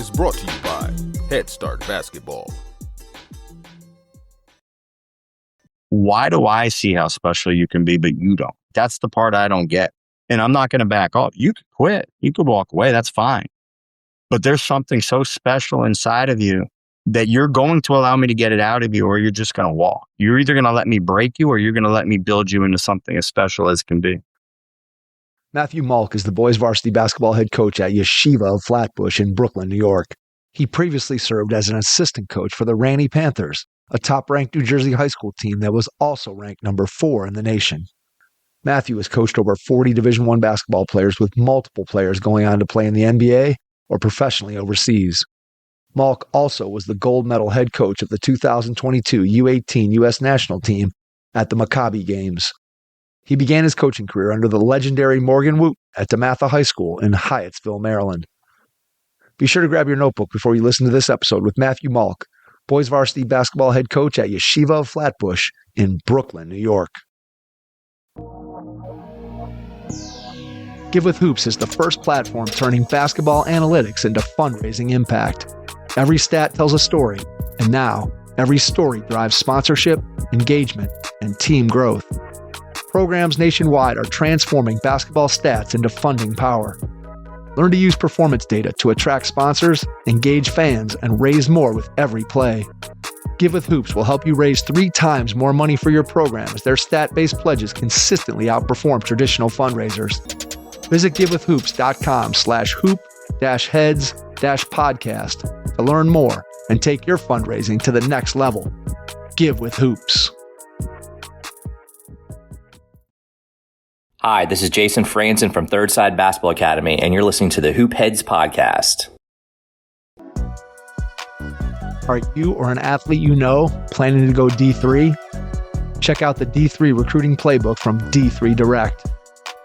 is brought to you by Head Start Basketball. Why do I see how special you can be, but you don't? That's the part I don't get. And I'm not going to back off. You could quit. You could walk away. That's fine. But there's something so special inside of you that you're going to allow me to get it out of you, or you're just going to walk. You're either going to let me break you, or you're going to let me build you into something as special as can be. Matthew Malc is the boys varsity basketball head coach at Yeshiva of Flatbush in Brooklyn, New York. He previously served as an assistant coach for the Ranney Panthers, a top-ranked New Jersey high school team that was also ranked number 4 in the nation. Matthew has coached over 40 Division I basketball players, with multiple players going on to play in the NBA or professionally overseas. Malc also was the gold medal head coach of the 2022 U18 U.S. national team at the Maccabi Games. He began his coaching career under the legendary Morgan Wooten at DeMatha High School in Hyattsville, Maryland. Be sure to grab your notebook before you listen to this episode with Matthew Malc, boys varsity basketball head coach at Yeshiva of Flatbush in Brooklyn, New York. Give with Hoops is the first platform turning basketball analytics into fundraising impact. Every stat tells a story, and now every story drives sponsorship, engagement, and team growth. Programs nationwide are transforming basketball stats into funding power. Learn to use performance data to attract sponsors, engage fans, and raise more with every play. Give with Hoops will help you raise 3 times more money for your program, as their stat-based pledges consistently outperform traditional fundraisers. Visit givewithhoops.com/hoop-heads-podcast to learn more and take your fundraising to the next level. Give with Hoops. Hi, this is Jason Franzen from Third Side Basketball Academy, and you're listening to the Hoop Heads podcast. Are you or an athlete you know planning to go D3? Check out the D3 recruiting playbook from D3 Direct.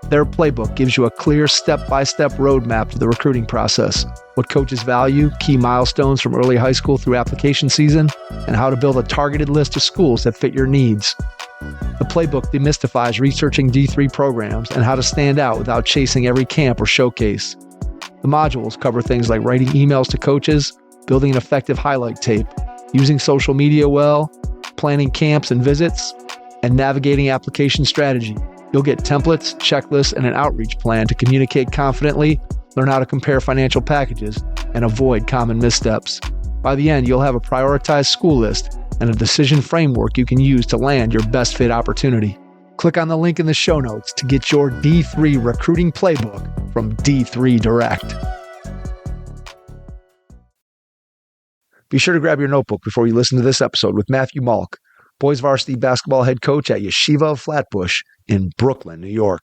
Their playbook gives you a clear step-by-step roadmap to the recruiting process, what coaches value, key milestones from early high school through application season, and how to build a targeted list of schools that fit your needs. The playbook demystifies researching D3 programs and how to stand out without chasing every camp or showcase. The modules cover things like writing emails to coaches, building an effective highlight tape, using social media well, planning camps and visits, and navigating application strategy. You'll get templates, checklists, and an outreach plan to communicate confidently, learn how to compare financial packages, and avoid common missteps. By the end, you'll have a prioritized school list and a decision framework you can use to land your best fit opportunity. Click on the link in the show notes to get your D3 recruiting playbook from D3 Direct. Be sure to grab your notebook before you listen to this episode with Matthew Malc, boys varsity basketball head coach at Yeshiva of Flatbush in Brooklyn, New York.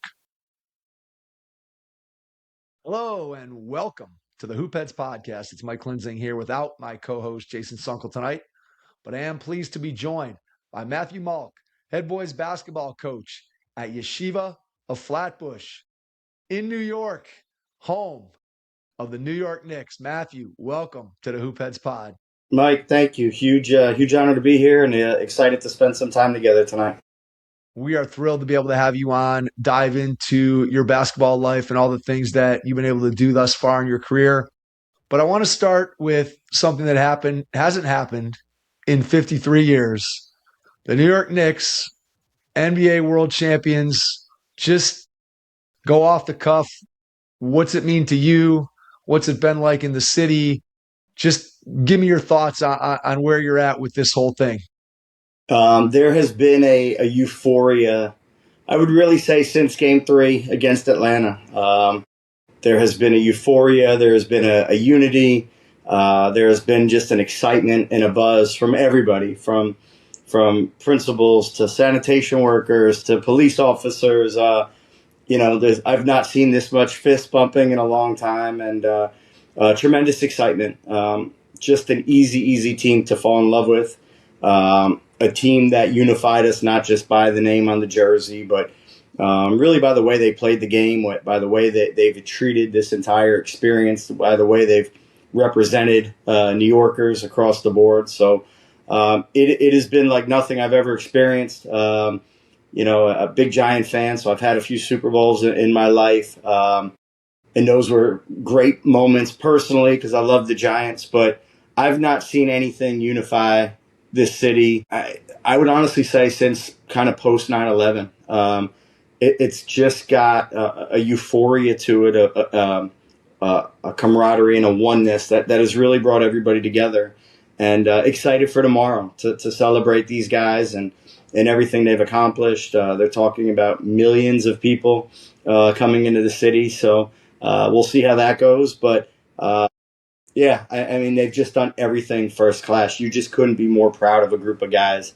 Hello and welcome to the Hoop Heads podcast. It's Mike Klinzing here without my co-host Jason Sunkel tonight, but I am pleased to be joined by Matthew Malc, head boys basketball coach at Yeshiva of Flatbush in New York, home of the New York Knicks. Matthew, welcome to the Hoop Heads pod. Mike, thank you. Huge honor to be here, and excited to spend some time together tonight. We are thrilled to be able to have you on, dive into your basketball life and all the things that you've been able to do thus far in your career. But I want to start with something that hasn't happened in 53 years. The New York Knicks, NBA world champions, just go off the cuff. What's it mean to you? What's it been like in the city? Just give me your thoughts on where you're at with this whole thing. There has been a euphoria, I would really say, since Game 3 against Atlanta. There has been a euphoria. There has been a unity. There has been just an excitement and a buzz from everybody, from principals to sanitation workers to police officers. I've not seen this much fist bumping in a long time, and tremendous excitement. Just an easy team to fall in love with. A team that unified us, not just by the name on the jersey, but really by the way they played the game, by the way that they've treated this entire experience, by the way they've represented New Yorkers across the board. So it has been like nothing I've ever experienced. A big Giant fan, so I've had a few Super Bowls in my life. and those were great moments personally because I love the Giants, but I've not seen anything unify this city. I would honestly say since kind of post 9/11. It's just got a euphoria to it, a camaraderie and a oneness that has really brought everybody together, and excited for tomorrow to celebrate these guys and everything they've accomplished. They're talking about millions of people coming into the city, so we'll see how that goes. But yeah, I mean, they've just done everything first class. You just couldn't be more proud of a group of guys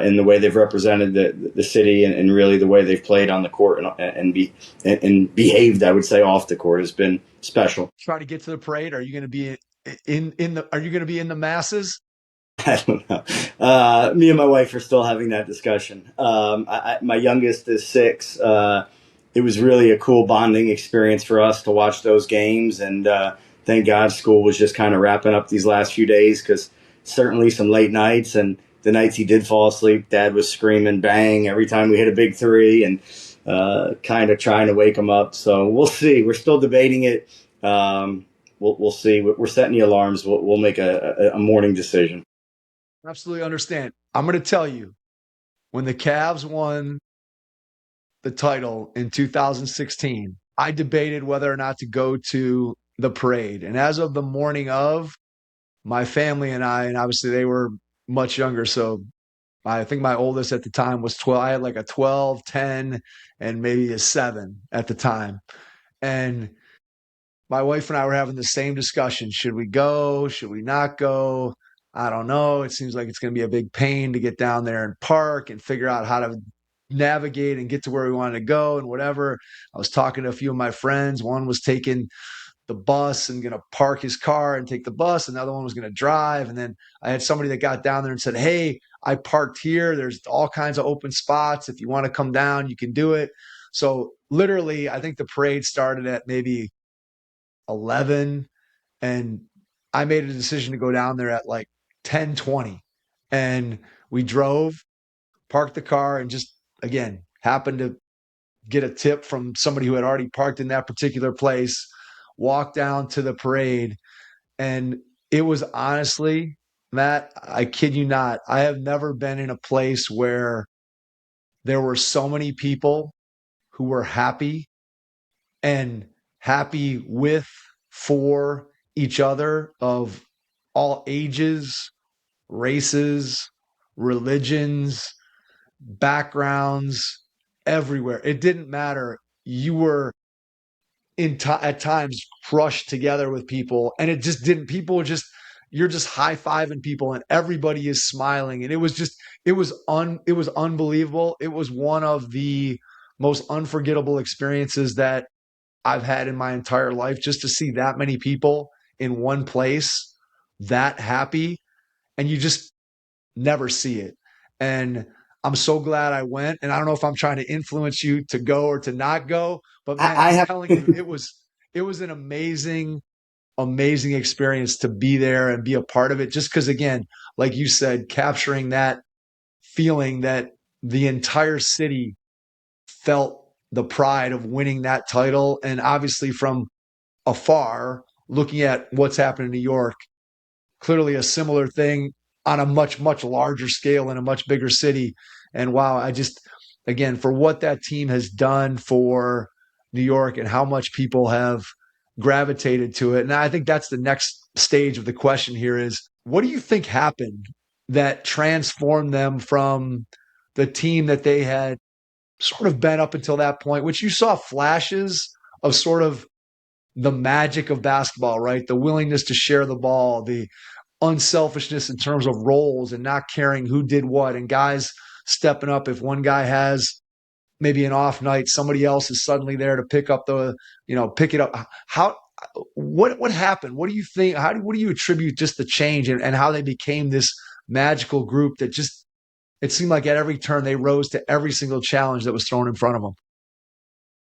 in the way they've represented the city and really the way they've played on the court and behaved, I would say, off the court has been special. Try to get to the parade. Are you going to be Are you going to be in the masses? I don't know. Me and my wife are still having that discussion. My youngest is 6. It was really a cool bonding experience for us to watch those games, and thank God school was just kind of wrapping up these last few days, because certainly some late nights, and the nights he did fall asleep, Dad was screaming bang every time we hit a big three, and kind of trying to wake him up. So we'll see. We're still debating it. We'll see. We're setting the alarms. We'll make a morning decision. Absolutely understand. I'm going to tell you, when the Cavs won the title in 2016, I debated whether or not to go to the parade. And as of the morning of, my family and I, and obviously they were much younger, so I think my oldest at the time was 12. I had like a 12, 10, and maybe a 7 at the time. And my wife and I were having the same discussion. Should we go? Should we not go? I don't know. It seems like it's going to be a big pain to get down there and park and figure out how to navigate and get to where we wanted to go and whatever. I was talking to a few of my friends. One was taking the bus and going to park his car and take the bus. Another one was going to drive. And then I had somebody that got down there and said, hey, I parked here. There's all kinds of open spots. If you want to come down, you can do it. So literally, I think the parade started at maybe 11, and I made a decision to go down there at like 10:20, and we drove, parked the car, and just, again, happened to get a tip from somebody who had already parked in that particular place, walked down to the parade. And it was honestly, Matt, I kid you not, I have never been in a place where there were so many people who were happy, and happy with, for each other, of all ages, races, religions, backgrounds, everywhere. It didn't matter. You were at times crushed together with people, and it just didn't. People were just, you're just high-fiving people, and everybody is smiling, and it was unbelievable. It was one of the most unforgettable experiences that I've had in my entire life, just to see that many people in one place that happy, and you just never see it. And I'm so glad I went. And I don't know if I'm trying to influence you to go or to not go, but man, I'm telling you, it was an amazing, amazing experience to be there and be a part of it. Just because, again, like you said, capturing that feeling that the entire city felt the pride of winning that title. And obviously from afar, looking at what's happened in New York, clearly a similar thing on a much, much larger scale in a much bigger city. And wow, I just, again, for what that team has done for New York and how much people have gravitated to it. And I think that's the next stage of the question here is, what do you think happened that transformed them from the team that they had sort of been up until that point, which you saw flashes of sort of the magic of basketball, right? The willingness to share the ball, the unselfishness in terms of roles and not caring who did what, and guys stepping up. If one guy has maybe an off night, somebody else is suddenly there to pick up pick it up. What happened? What do you think? What do you attribute just the change and how they became this magical group that just, it seemed like at every turn they rose to every single challenge that was thrown in front of them?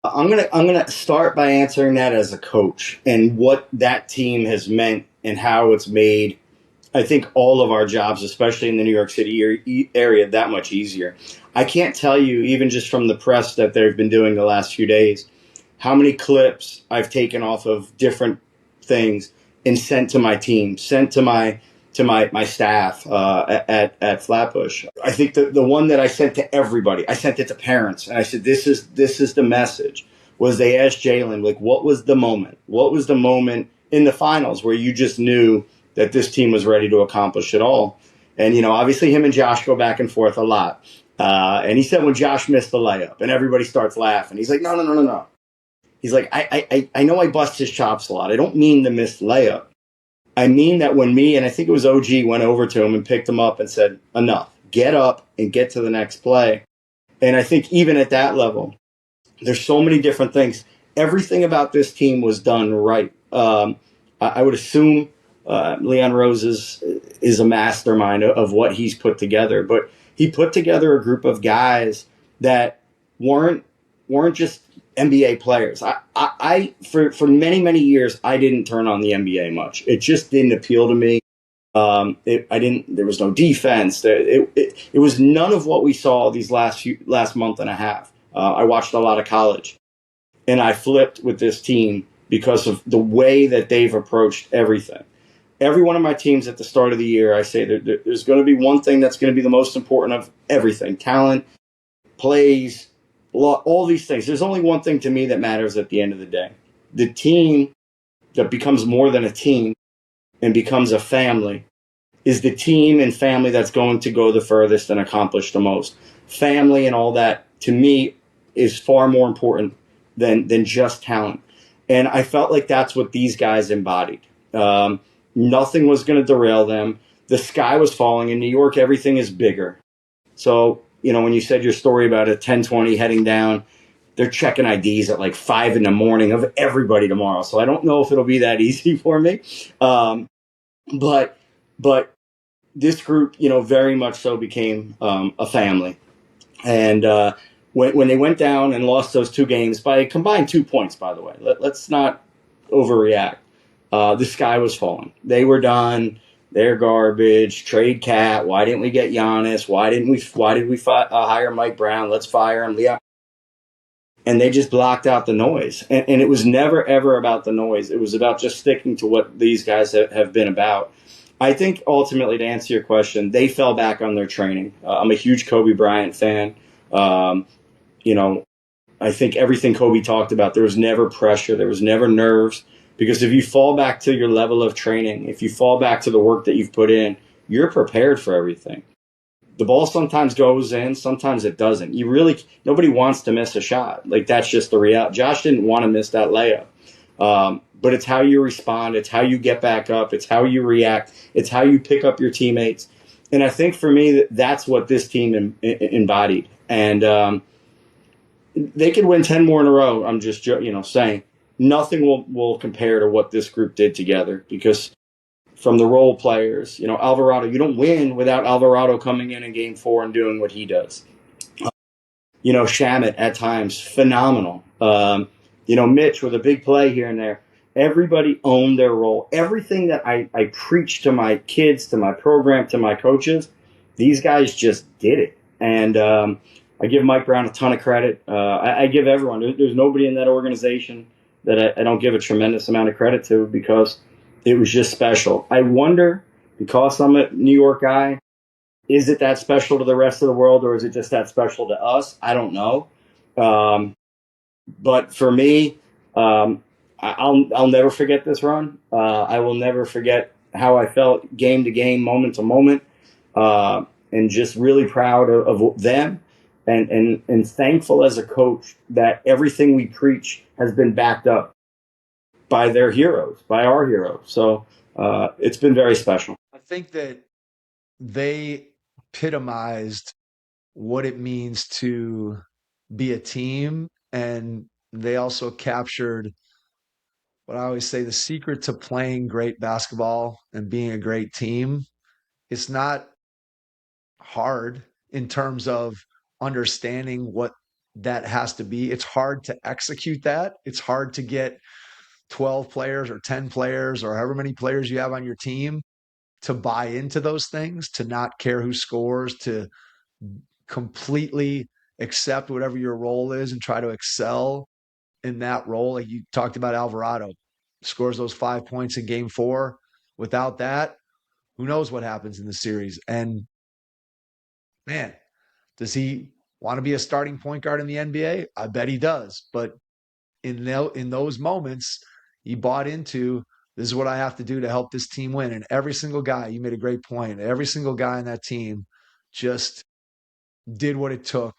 I'm gonna start by answering that as a coach and what that team has meant and how it's made, I think, all of our jobs, especially in the New York City area, that much easier. I can't tell you, even just from the press that they've been doing the last few days, how many clips I've taken off of different things and sent to my team, sent to my staff at Flatbush. I think the one that I sent to everybody, I sent it to parents, and I said, this is the message. Was they asked Jalen, like, what was the moment? What was the moment in the finals where you just knew that this team was ready to accomplish it all? And, obviously him and Josh go back and forth a lot. And he said when Josh missed the layup and everybody starts laughing, he's like, no. He's like, I know I bust his chops a lot. I don't mean the missed layup. I mean that when me, and I think it was OG, went over to him and picked him up and said, enough, get up and get to the next play. And I think even at that level, there's so many different things. Everything about this team was done right. I would assume Leon Rose is a mastermind of what he's put together, but he put together a group of guys that weren't just NBA players. I for many, many years, I didn't turn on the NBA much. It just didn't appeal to me. There was no defense. It was none of what we saw these last month and a half. I watched a lot of college, and I flipped with this team because of the way that they've approached everything. Every one of my teams at the start of the year, I say there's going to be one thing that's going to be the most important of everything: talent, plays, all these things. There's only one thing to me that matters at the end of the day. The team that becomes more than a team and becomes a family is the team and family that's going to go the furthest and accomplish the most. Family and all that, to me, is far more important than just talent. And I felt like that's what these guys embodied. Nothing was going to derail them. The sky was falling. In New York, everything is bigger. So, when you said your story about a 10:20 heading down, they're checking IDs at like 5 a.m. of everybody tomorrow. So I don't know if it'll be that easy for me. But this group, very much so became a family. And when they went down and lost those 2 games by a combined 2 points, by the way, let's not overreact. The sky was falling. They were done. They're garbage. Trade Cat. Why didn't we get Giannis? Why did we hire Mike Brown? Let's fire him. Yeah. And they just blocked out the noise. And it was never, ever about the noise. It was about just sticking to what these guys have been about. I think ultimately, to answer your question, they fell back on their training. I'm a huge Kobe Bryant fan. I think everything Kobe talked about, there was never pressure. There was never nerves. Because if you fall back to your level of training, if you fall back to the work that you've put in, you're prepared for everything. The ball sometimes goes in, sometimes it doesn't. Nobody wants to miss a shot. Like, that's just the reality. Josh didn't want to miss that layup. But it's how you respond. It's how you get back up. It's how you react. It's how you pick up your teammates. And I think for me, that's what this team embodied. And they could win 10 more in a row. I'm just, saying. Nothing will compare to what this group did together, because from the role players, Alvarado, you don't win without Alvarado coming in game 4 and doing what he does. Shamet at times, phenomenal. Mitch with a big play here and there. Everybody owned their role. Everything that I preach to my kids, to my program, to my coaches, these guys just did it. And I give Mike Brown a ton of credit. I give everyone. There's nobody in that organization that I don't give a tremendous amount of credit to, because it was just special. I wonder, because I'm a New York guy, is it that special to the rest of the world, or is it just that special to us? I don't know. But for me, I'll never forget this run. I will never forget how I felt game to game, moment to moment, and just really proud of them. And thankful as a coach that everything we preach has been backed up by their heroes, by our heroes. So it's been very special. I think that they epitomized what it means to be a team, and they also captured what I always say, the secret to playing great basketball and being a great team. It's not hard in terms of understanding what that has to be. It's hard to execute that. It's hard to get 12 players or 10 players or however many players you have on your team to buy into those things, to not care who scores, to completely accept whatever your role is and try to excel in that role. Like you talked about, Alvarado scores those 5 points in game 4. Without that, who knows what happens in the series? And man, does he want to be a starting point guard in the NBA? I bet he does. But in those moments, he bought into, this is what I have to do to help this team win. And every single guy, you made a great point, every single guy in that team just did what it took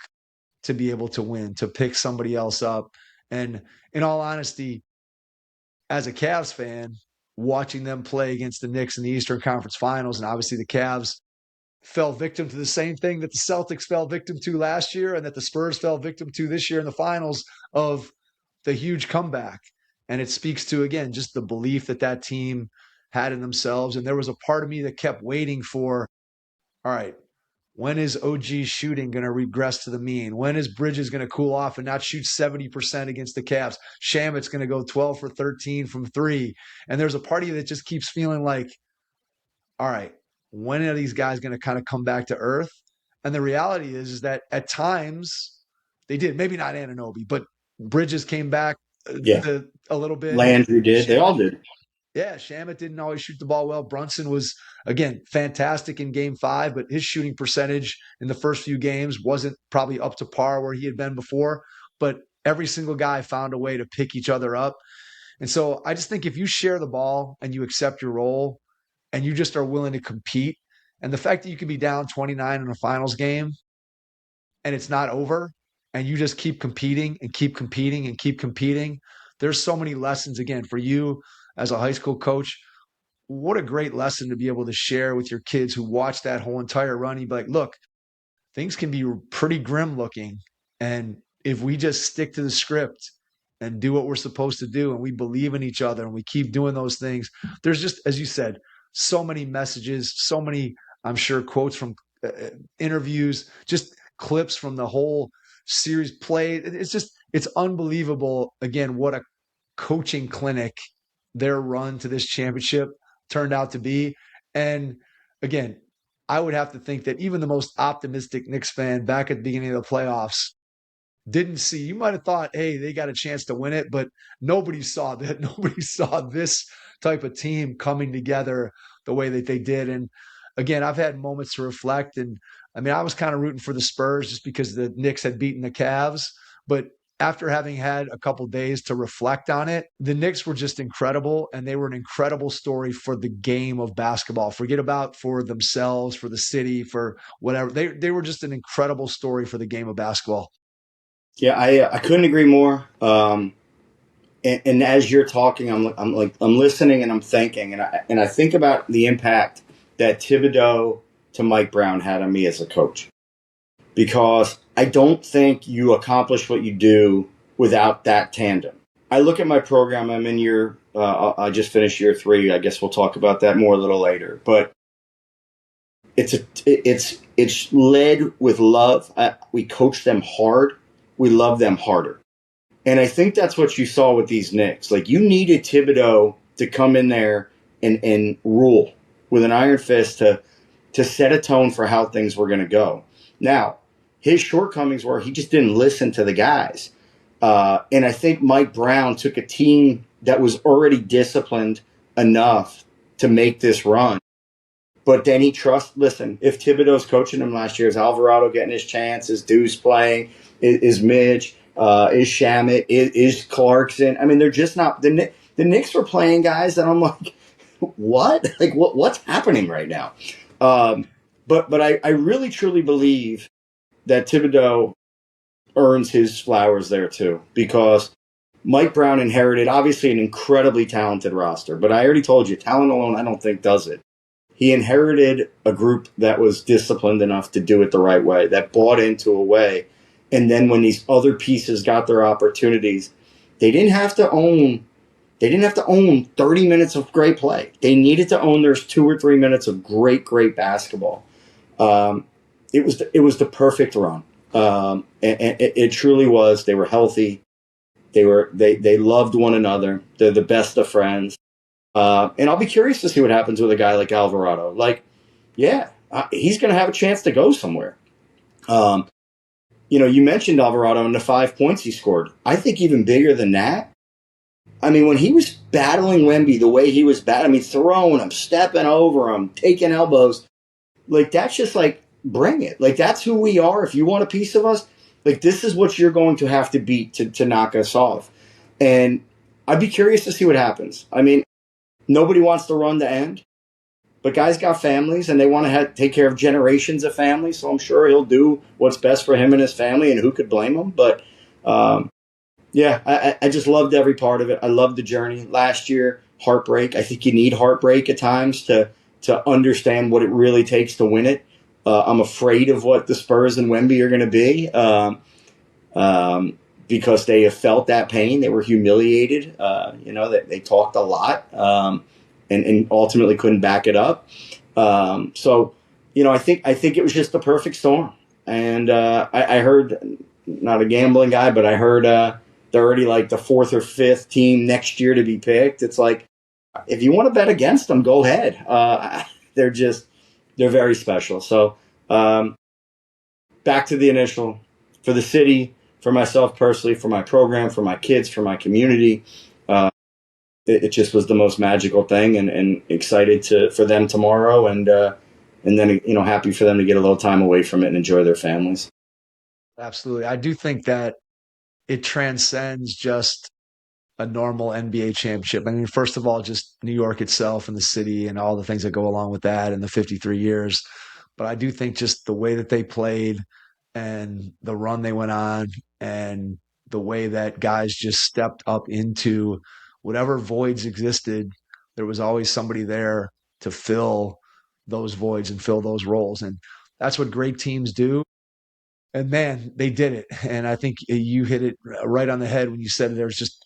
to be able to win, to pick somebody else up. And in all honesty, as a Cavs fan, watching them play against the Knicks in the Eastern Conference Finals, and obviously the Cavs fell victim to the same thing that the Celtics fell victim to last year and that the Spurs fell victim to this year in the finals, of the huge comeback. And it speaks to, again, just the belief that that team had in themselves. And there was a part of me that kept waiting for, all right, when is OG's shooting going to regress to the mean? When is Bridges going to cool off and not shoot 70% against the Cavs? Shamet's going to go 12 for 13 from 3. And there's a part of you that just keeps feeling like, all right, when are these guys going to kind of come back to earth? And the reality is that at times they did. Maybe not Anunoby, but Bridges came back a little bit. Landry did. They all did. Yeah, Shamet didn't always shoot the ball well. Brunson was, again, fantastic in game 5, but his shooting percentage in the first few games wasn't probably up to par where he had been before. But every single guy found a way to pick each other up. And so I just think if you share the ball and you accept your role and you just are willing to compete, and the fact that you can be down 29 in a finals game and it's not over, and you just keep competing and keep competing and keep competing, there's so many lessons, again, for you as a high school coach. What a great lesson to be able to share with your kids who watch that whole entire run. You'd be like, look, things can be pretty grim looking. And if we just stick to the script and do what we're supposed to do, and we believe in each other and we keep doing those things, there's just, as you said, so many messages, so many, I'm sure, quotes from interviews, just clips from the whole series played. It's unbelievable, again, what a coaching clinic their run to this championship turned out to be. And again, I would have to think that even the most optimistic Knicks fan back at the beginning of the playoffs didn't see, you might have thought, hey, they got a chance to win it, but nobody saw that. Nobody saw this type of team coming together the way that they did. And again, I've had moments to reflect. And I mean, I was kind of rooting for the Spurs just because the Knicks had beaten the Cavs. But after having had a couple days to reflect on it, the Knicks were just incredible, and they were an incredible story for the game of basketball. Forget about for themselves, for the city, for whatever. They were just an incredible story for the game of basketball. Yeah, I couldn't agree more. And as you're talking, I'm listening and I'm thinking, and I think about the impact that Thibodeau to Mike Brown had on me as a coach, because I don't think you accomplish what you do without that tandem. I look at my program. I'm in year. I just finished year 3. I guess we'll talk about that more a little later. But it's led with love. We coach them hard. We love them harder. And I think that's what you saw with these Knicks. Like, you needed Thibodeau to come in there and rule with an iron fist to set a tone for how things were going to go. Now, his shortcomings were he just didn't listen to the guys. And I think Mike Brown took a team that was already disciplined enough to make this run. But then listen, if Thibodeau's coaching him last year, is Alvarado getting his chance? Is Deuce playing? Is Mitch? Is Shamet? Is Clarkson? I mean, they're just not. The Knicks were playing guys that I'm like, what? Like, what's happening right now? But I really, truly believe that Thibodeau earns his flowers there too, because Mike Brown inherited, obviously, an incredibly talented roster. But I already told you, talent alone, I don't think does it. He inherited a group that was disciplined enough to do it the right way, that bought into a way. And then when these other pieces got their opportunities, they didn't have to own 30 minutes of great play. They needed to own their 2 or 3 minutes of great basketball. It was the perfect run. And it truly was. They were healthy. They loved one another. They're the best of friends. And I'll be curious to see what happens with a guy like Alvarado. Like, yeah, he's going to have a chance to go somewhere. you mentioned Alvarado and the 5 points he scored. I think even bigger than that. I mean, when he was battling Wemby the way he was throwing him, stepping over him, taking elbows, like, that's just like, bring it. Like, that's who we are. If you want a piece of us, like, this is what you're going to have to beat to knock us off. And I'd be curious to see what happens. I mean, nobody wants to run the end, but guys got families and they want to take care of generations of families. So I'm sure he'll do what's best for him and his family, and who could blame him? But, yeah, I just loved every part of it. I loved the journey. Last year, heartbreak. I think you need heartbreak at times to understand what it really takes to win it. I'm afraid of what the Spurs and Wemby are going to be, because they have felt that pain. They were humiliated. They talked a lot, and ultimately couldn't back it up. So, I think it was just the perfect storm. And I heard, not a gambling guy, but I heard they're already like the 4th or 5th team next year to be picked. It's like, if you want to bet against them, go ahead. They're very special. So, back to the initial, for the city, for myself personally, for my program, for my kids, for my community, it just was the most magical thing, and excited for them tomorrow, and then happy for them to get a little time away from it and enjoy their families. Absolutely. I do think that it transcends just a normal NBA championship. I mean, first of all, just New York itself and the city and all the things that go along with that and the 53 years. But I do think just the way that they played and the run they went on and the way that guys just stepped up into whatever voids existed, there was always somebody there to fill those voids and fill those roles. And that's what great teams do. And man, they did it. And I think you hit it right on the head when you said there's just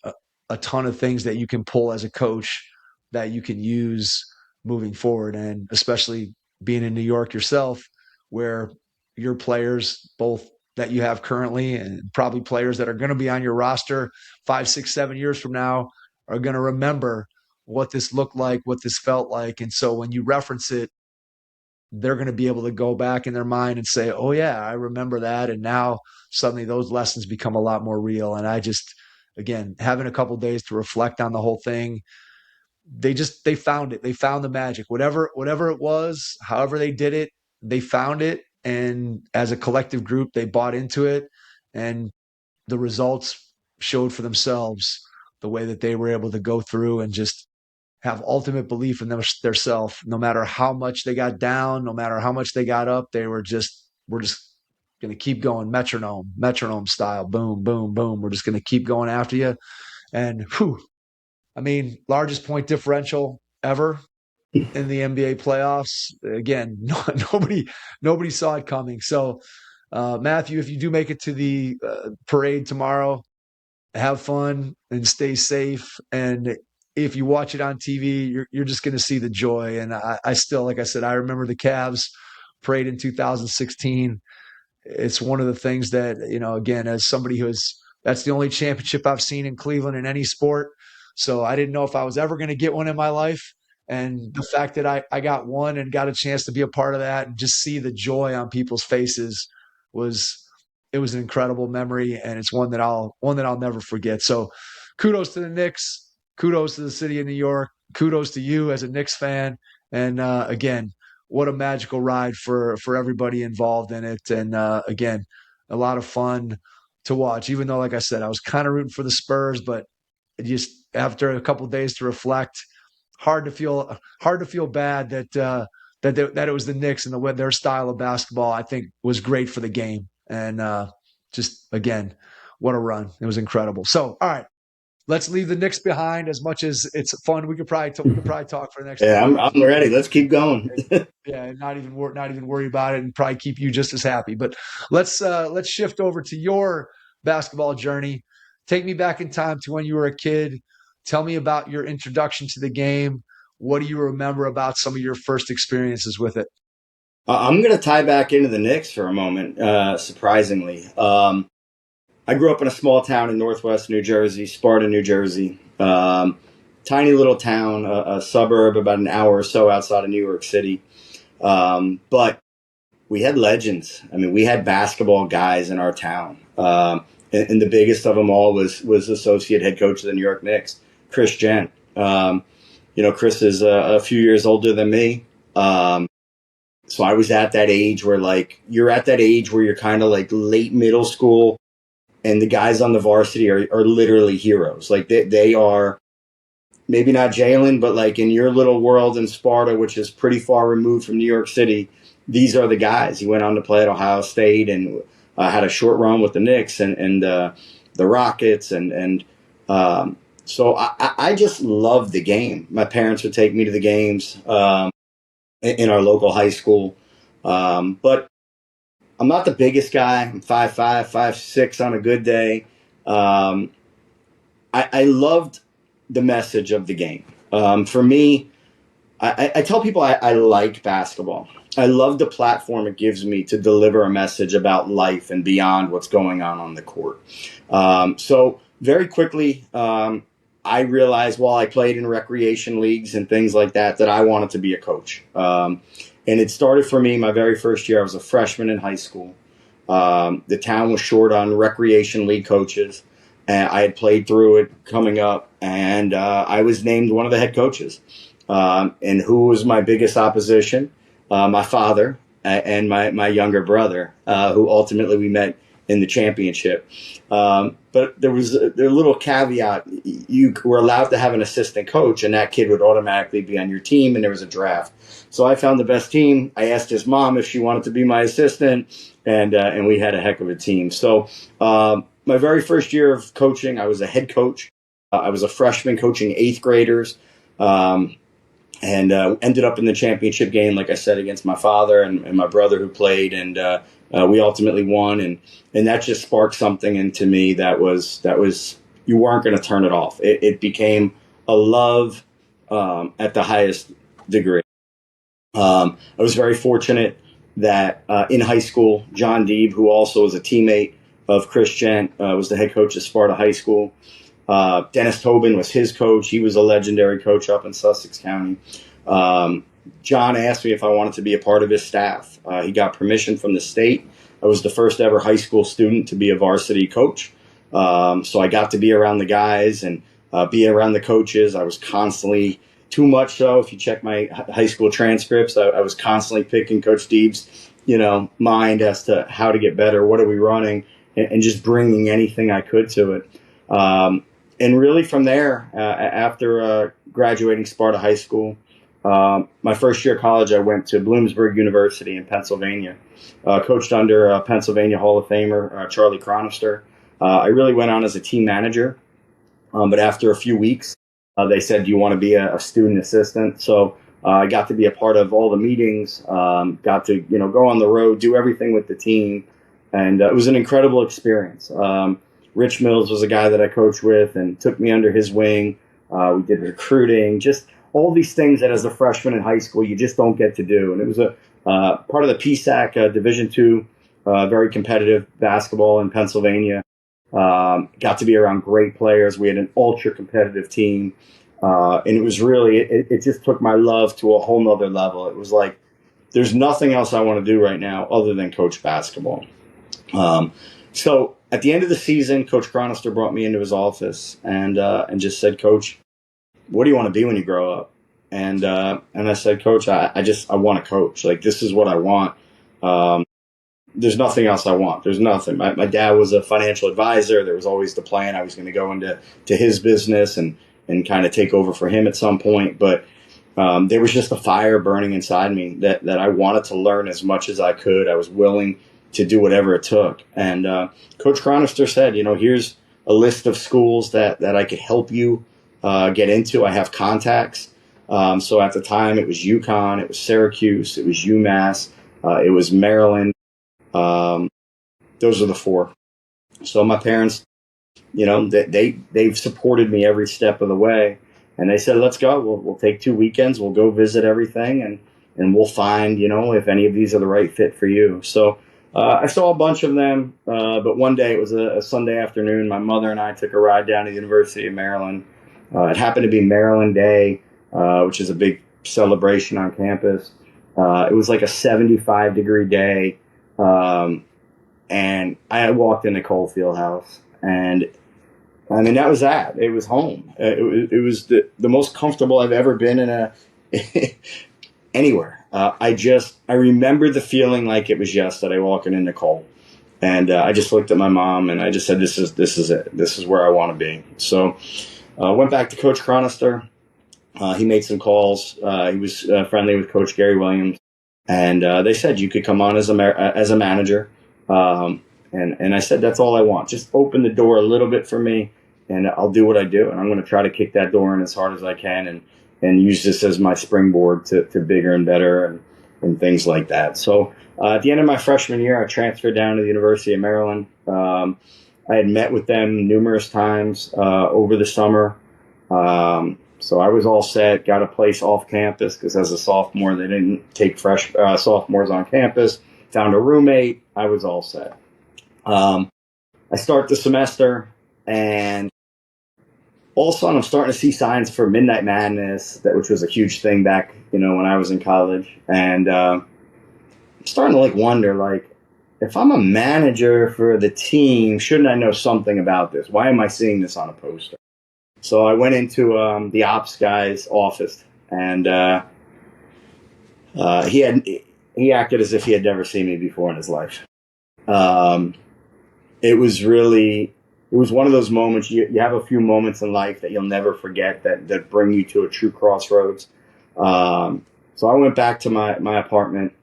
a ton of things that you can pull as a coach that you can use moving forward. And especially being in New York yourself, where your players, both that you have currently and probably players that are going to be on your roster 5, 6, 7 years from now, are going to remember what this looked like, what this felt like. And so when you reference it, they're going to be able to go back in their mind and say, oh yeah, I remember that. And now suddenly those lessons become a lot more real. And I just, again, having a couple of days to reflect on the whole thing, they found it. They found the magic, whatever it was, however they did it, they found it. And as a collective group, they bought into it, and the results showed for themselves the way that they were able to go through and just have ultimate belief in themselves. No matter how much they got down, no matter how much they got up, we're just going to keep going, metronome style, boom, boom, boom. We're just going to keep going after you. And largest point differential ever in the NBA playoffs. Again, nobody saw it coming. So, Matthew, if you do make it to the parade tomorrow, have fun and stay safe. And if you watch it on TV, you're just going to see the joy. And I still, like I said, I remember the Cavs parade in 2016. It's one of the things that, again, as somebody that's the only championship I've seen in Cleveland in any sport. So I didn't know if I was ever going to get one in my life. And the fact that I got one and got a chance to be a part of that and just see the joy on people's faces was an incredible memory. And it's one that I'll never forget. So kudos to the Knicks. Kudos to the city of New York. Kudos to you as a Knicks fan. And again, what a magical ride for everybody involved in it. And again, a lot of fun to watch, even though, like I said, I was kind of rooting for the Spurs, but just after a couple of days to reflect, hard to feel bad that it was the Knicks and their style of basketball, I think, was great for the game. And just, again, what a run. It was incredible. So, all right. Let's leave the Knicks behind. As much as it's fun, we could probably talk for the next. Yeah, I'm ready. Let's keep going. Yeah, not even worry about it, and probably keep you just as happy. But let's shift over to your basketball journey. Take me back in time to when you were a kid. Tell me about your introduction to the game. What do you remember about some of your first experiences with it? I'm going to tie back into the Knicks for a moment. Surprisingly. I grew up in a small town in northwest New Jersey, Sparta, New Jersey. Tiny little town, a suburb about an hour or so outside of New York City. But we had legends. I mean, we had basketball guys in our town. And the biggest of them all was associate head coach of the New York Knicks, Chris Gent. Chris is a few years older than me. So I was at that age where you're at that age where you're kind of like late middle school, and the guys on the varsity are literally heroes. Like they are maybe not Jalen, but like in your little world in Sparta, which is pretty far removed from New York City, these are the guys. He went on to play at Ohio State and had a short run with the Knicks and the Rockets. So I just loved the game. My parents would take me to the games in our local high school. But I'm not the biggest guy. I'm 5'5", 5'6" on a good day. I loved the message of the game. For me, I tell people I like basketball. I love the platform it gives me to deliver a message about life and beyond what's going on the court. So very quickly, I realized while I played in recreation leagues and things like that I wanted to be a coach. And it started for me my very first year. I was a freshman in high school. The town was short on recreation league coaches. And I had played through it coming up, and I was named one of the head coaches. And who was my biggest opposition? My father and my younger brother, who ultimately we met in the championship. But there was a little caveat. You were allowed to have an assistant coach, and that kid would automatically be on your team, and there was a draft. So I found the best team. I asked his mom if she wanted to be my assistant, and we had a heck of a team. So my very first year of coaching, I was a head coach. I was a freshman coaching 8th graders. And ended up in the championship game, like I said, against my father and my brother who played, and we ultimately won, and that just sparked something into me that was you weren't going to turn it off. It became a love at the highest degree. I was very fortunate that in high school, John Deeb, who also was a teammate of Chris Gent, was the head coach of Sparta High School. Dennis Tobin was his coach. He was a legendary coach up in Sussex County. John asked me if I wanted to be a part of his staff. He got permission from the state. I was the first ever high school student to be a varsity coach. So I got to be around the guys and be around the coaches. I was constantly, too much so, if you check my high school transcripts, I was constantly picking Coach Deeb's, mind as to how to get better, what are we running, and just bringing anything I could to it. And really from there, after graduating Sparta High School, my first year of college, I went to Bloomsburg University in Pennsylvania, coached under Pennsylvania Hall of Famer Charlie Chronister. I really went on as a team manager, but after a few weeks, they said, do you want to be a student assistant? So I got to be a part of all the meetings, got to go on the road, do everything with the team, and it was an incredible experience. Rich Mills was a guy that I coached with and took me under his wing. We did recruiting, just all these things that as a freshman in high school you just don't get to do. And it was a part of the PSAC Division II, very competitive basketball in Pennsylvania. Got to be around great players. We had an ultra competitive team. And it was really, it just took my love to a whole nother level. It was like, there's nothing else I want to do right now other than coach basketball. So at the end of the season, Coach Chronister brought me into his office and just said, Coach, what do you want to be when you grow up? And I said, Coach, I want to coach. Like, this is what I want. There's nothing else I want. There's nothing. My dad was a financial advisor. There was always the plan I was going to go into his business and kind of take over for him at some point. But there was just a fire burning inside me that I wanted to learn as much as I could. I was willing to do whatever it took. And Coach Chronister said, here's a list of schools that I could help you get into. I have contacts. So at the time, it was UConn, it was Syracuse, it was UMass, it was Maryland. Those are the 4. So my parents, they've supported me every step of the way. And they said, let's go. We'll take 2 weekends. We'll go visit everything and we'll find, if any of these are the right fit for you. So I saw a bunch of them, but one day, it was a Sunday afternoon, my mother and I took a ride down to the University of Maryland. It happened to be Maryland Day, which is a big celebration on campus. It was like a 75-degree day. And I walked in the Coalfield House, and I mean, that was that. It was home. It was the most comfortable I've ever been in anywhere. I remember the feeling like it was yesterday walking into Cole. And I just looked at my mom and I just said, this is it. This is where I want to be. So went back to Coach Chronister. He made some calls. He was friendly with Coach Gary Williams. And they said you could come on as a manager. And I said, that's all I want. Just open the door a little bit for me, and I'll do what I do. And I'm going to try to kick that door in as hard as I can and use this as my springboard to bigger and better and things like that. So at the end of my freshman year, I transferred down to the University of Maryland. I had met with them numerous times over the summer. So I was all set, got a place off campus because as a sophomore, they didn't take fresh sophomores on campus. Found a roommate. I was all set. I start the semester, and all of a sudden I'm starting to see signs for Midnight Madness, which was a huge thing back, when I was in college. And I'm starting to wonder, if I'm a manager for the team, shouldn't I know something about this? Why am I seeing this on a poster? So I went into the ops guy's office, and he acted as if he had never seen me before in his life. It was one of those moments, you have a few moments in life that you'll never forget that bring you to a true crossroads. So I went back to my apartment,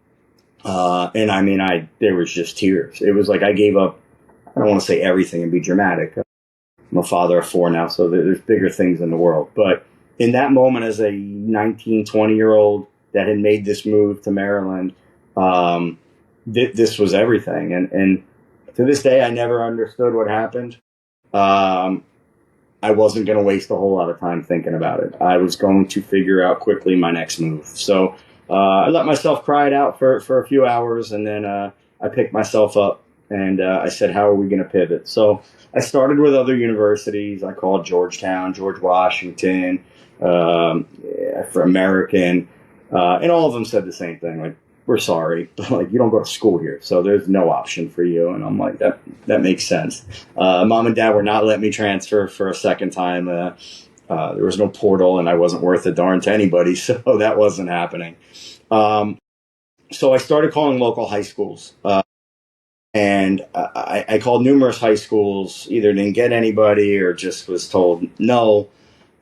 and I mean, there was just tears. It was like I gave up, I don't want to say everything and be dramatic. I'm a father of 4 now, so there's bigger things in the world. But in that moment, as a 19, 20-year-old that had made this move to Maryland, this was everything. And to this day, I never understood what happened. I wasn't going to waste a whole lot of time thinking about it. I was going to figure out quickly my next move. So I let myself cry it out for a few hours, and then I picked myself up, and I said, how are we going to pivot? So I started with other universities. I called Georgetown, George Washington, for American, and all of them said the same thing, we're sorry, but you don't go to school here, so there's no option for you. And I'm like, that makes sense. Mom and Dad were not letting me transfer for a second time. There was no portal, and I wasn't worth a darn to anybody, so that wasn't happening. So I started calling local high schools, and I called numerous high schools, either didn't get anybody or just was told no.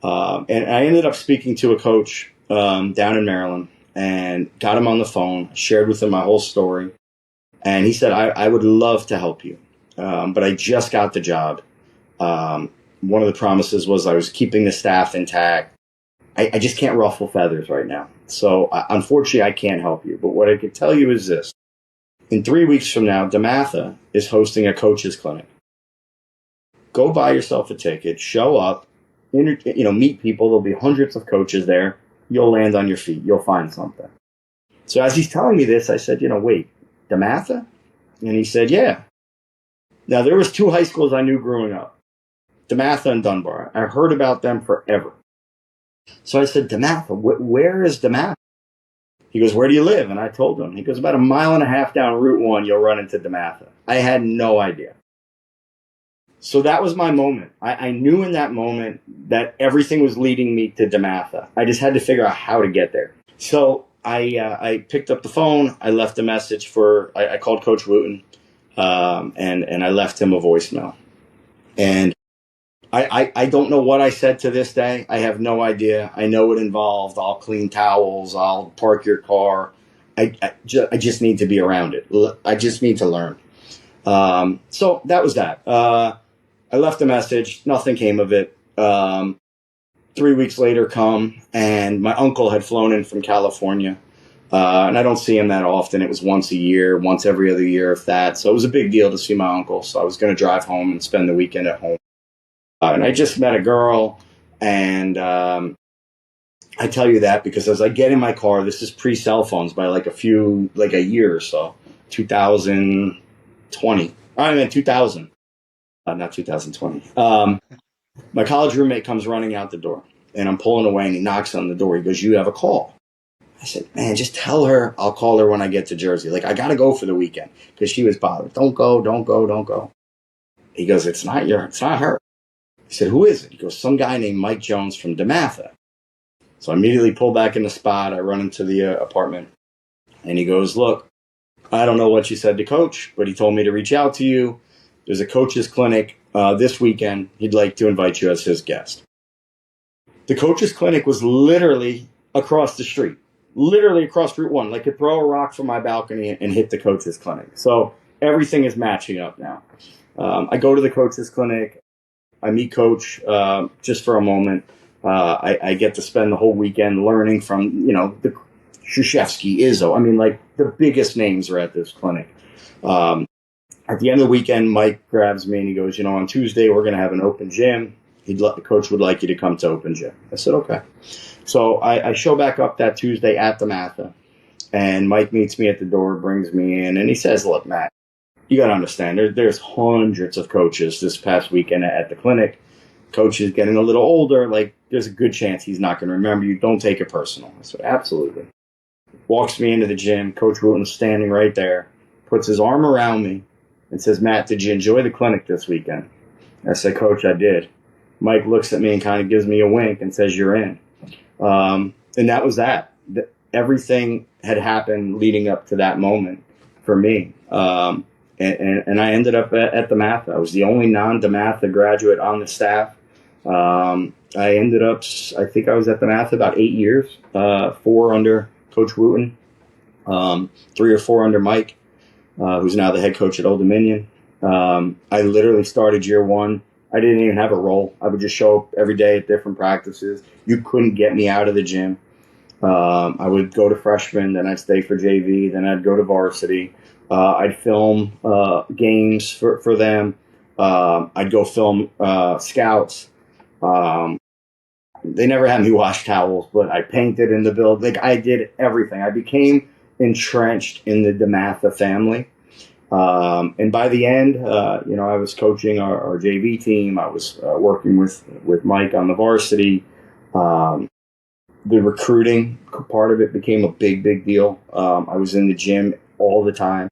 And I ended up speaking to a coach down in Maryland, and got him on the phone, shared with him my whole story. And he said, I would love to help you, but I just got the job. One of the promises was I was keeping the staff intact. I just can't ruffle feathers right now. So unfortunately, I can't help you. But what I could tell you is this. In 3 weeks from now, DeMatha is hosting a coaches clinic. Go buy yourself a ticket, show up, meet people. There'll be hundreds of coaches there. You'll land on your feet. You'll find something. So as he's telling me this, I said, wait, DeMatha? And he said, yeah. Now, there was 2 high schools I knew growing up, DeMatha and Dunbar. I heard about them forever. So I said, DeMatha, where is DeMatha? He goes, where do you live? And I told him. He goes, about 1.5 miles down Route 1, you'll run into DeMatha. I had no idea. So that was my moment. I knew in that moment that everything was leading me to DeMatha. I just had to figure out how to get there. So I picked up the phone. I left a message I called Coach Wooten, and I left him a voicemail. And I don't know what I said to this day. I have no idea. I know it involved, I'll clean towels, I'll park your car. I just need to be around it. I just need to learn. So that was that. I left a message. Nothing came of it. 3 weeks later and my uncle had flown in from California. And I don't see him that often. It was once a year, once every other year, if that. So it was a big deal to see my uncle. So I was going to drive home and spend the weekend at home. And I just met a girl, and I tell you that because as I get in my car, this is pre-cell phones by a year or so, 2020. I mean, 2000, not 2020. My college roommate comes running out the door, and I'm pulling away, and he knocks on the door. He goes, you have a call. I said, man, just tell her I'll call her when I get to Jersey. Like, I got to go for the weekend because she was bothered. Don't go, don't go, don't go. He goes, it's not her. He said, who is it? He goes, some guy named Mike Jones from DeMatha. So I immediately pull back in the spot. I run into the apartment and he goes, look, I don't know what you said to coach, but he told me to reach out to you. There's a coach's clinic this weekend. He'd like to invite you as his guest. The coach's clinic was literally across the street. Literally across Route 1. Like, could throw a rock from my balcony and hit the coach's clinic. So everything is matching up now. I go to the coach's clinic. I meet coach just for a moment. I get to spend the whole weekend learning from, the Krzyzewski, Izzo. I mean, like, the biggest names are at this clinic. At the end of the weekend, Mike grabs me and he goes, on Tuesday we're going to have an open gym. The coach would like you to come to open gym. I said, okay. So I show back up that Tuesday at DeMatha, and Mike meets me at the door, brings me in, and he says, look, Matt, you got to understand, there's hundreds of coaches this past weekend at the clinic. Coach is getting a little older. Like, there's a good chance he's not going to remember you. Don't take it personal. I said, absolutely. Walks me into the gym. Coach Wooten's standing right there, puts his arm around me and says, Matt, did you enjoy the clinic this weekend? I said, Coach, I did. Mike looks at me and kind of gives me a wink and says, you're in. And that was that. Everything had happened leading up to that moment for me. And I ended up at DeMatha. I was the only non-DeMatha graduate on the staff. I ended up, I think I was at DeMatha about 8 years, 4 under Coach Wooten, 3 or 4 under Mike, who's now the head coach at Old Dominion. I literally started year 1. I didn't even have a role. I would just show up every day at different practices. You couldn't get me out of the gym. I would go to freshman, then I'd stay for JV, then I'd go to varsity. I'd film games for them. I'd go film scouts. They never had me wash towels, but I painted in the building. Like, I did everything. I became entrenched in the DeMatha family. And by the end, I was coaching our JV team. I was working with Mike on the varsity. The recruiting part of it became a big deal. I was in the gym all the time.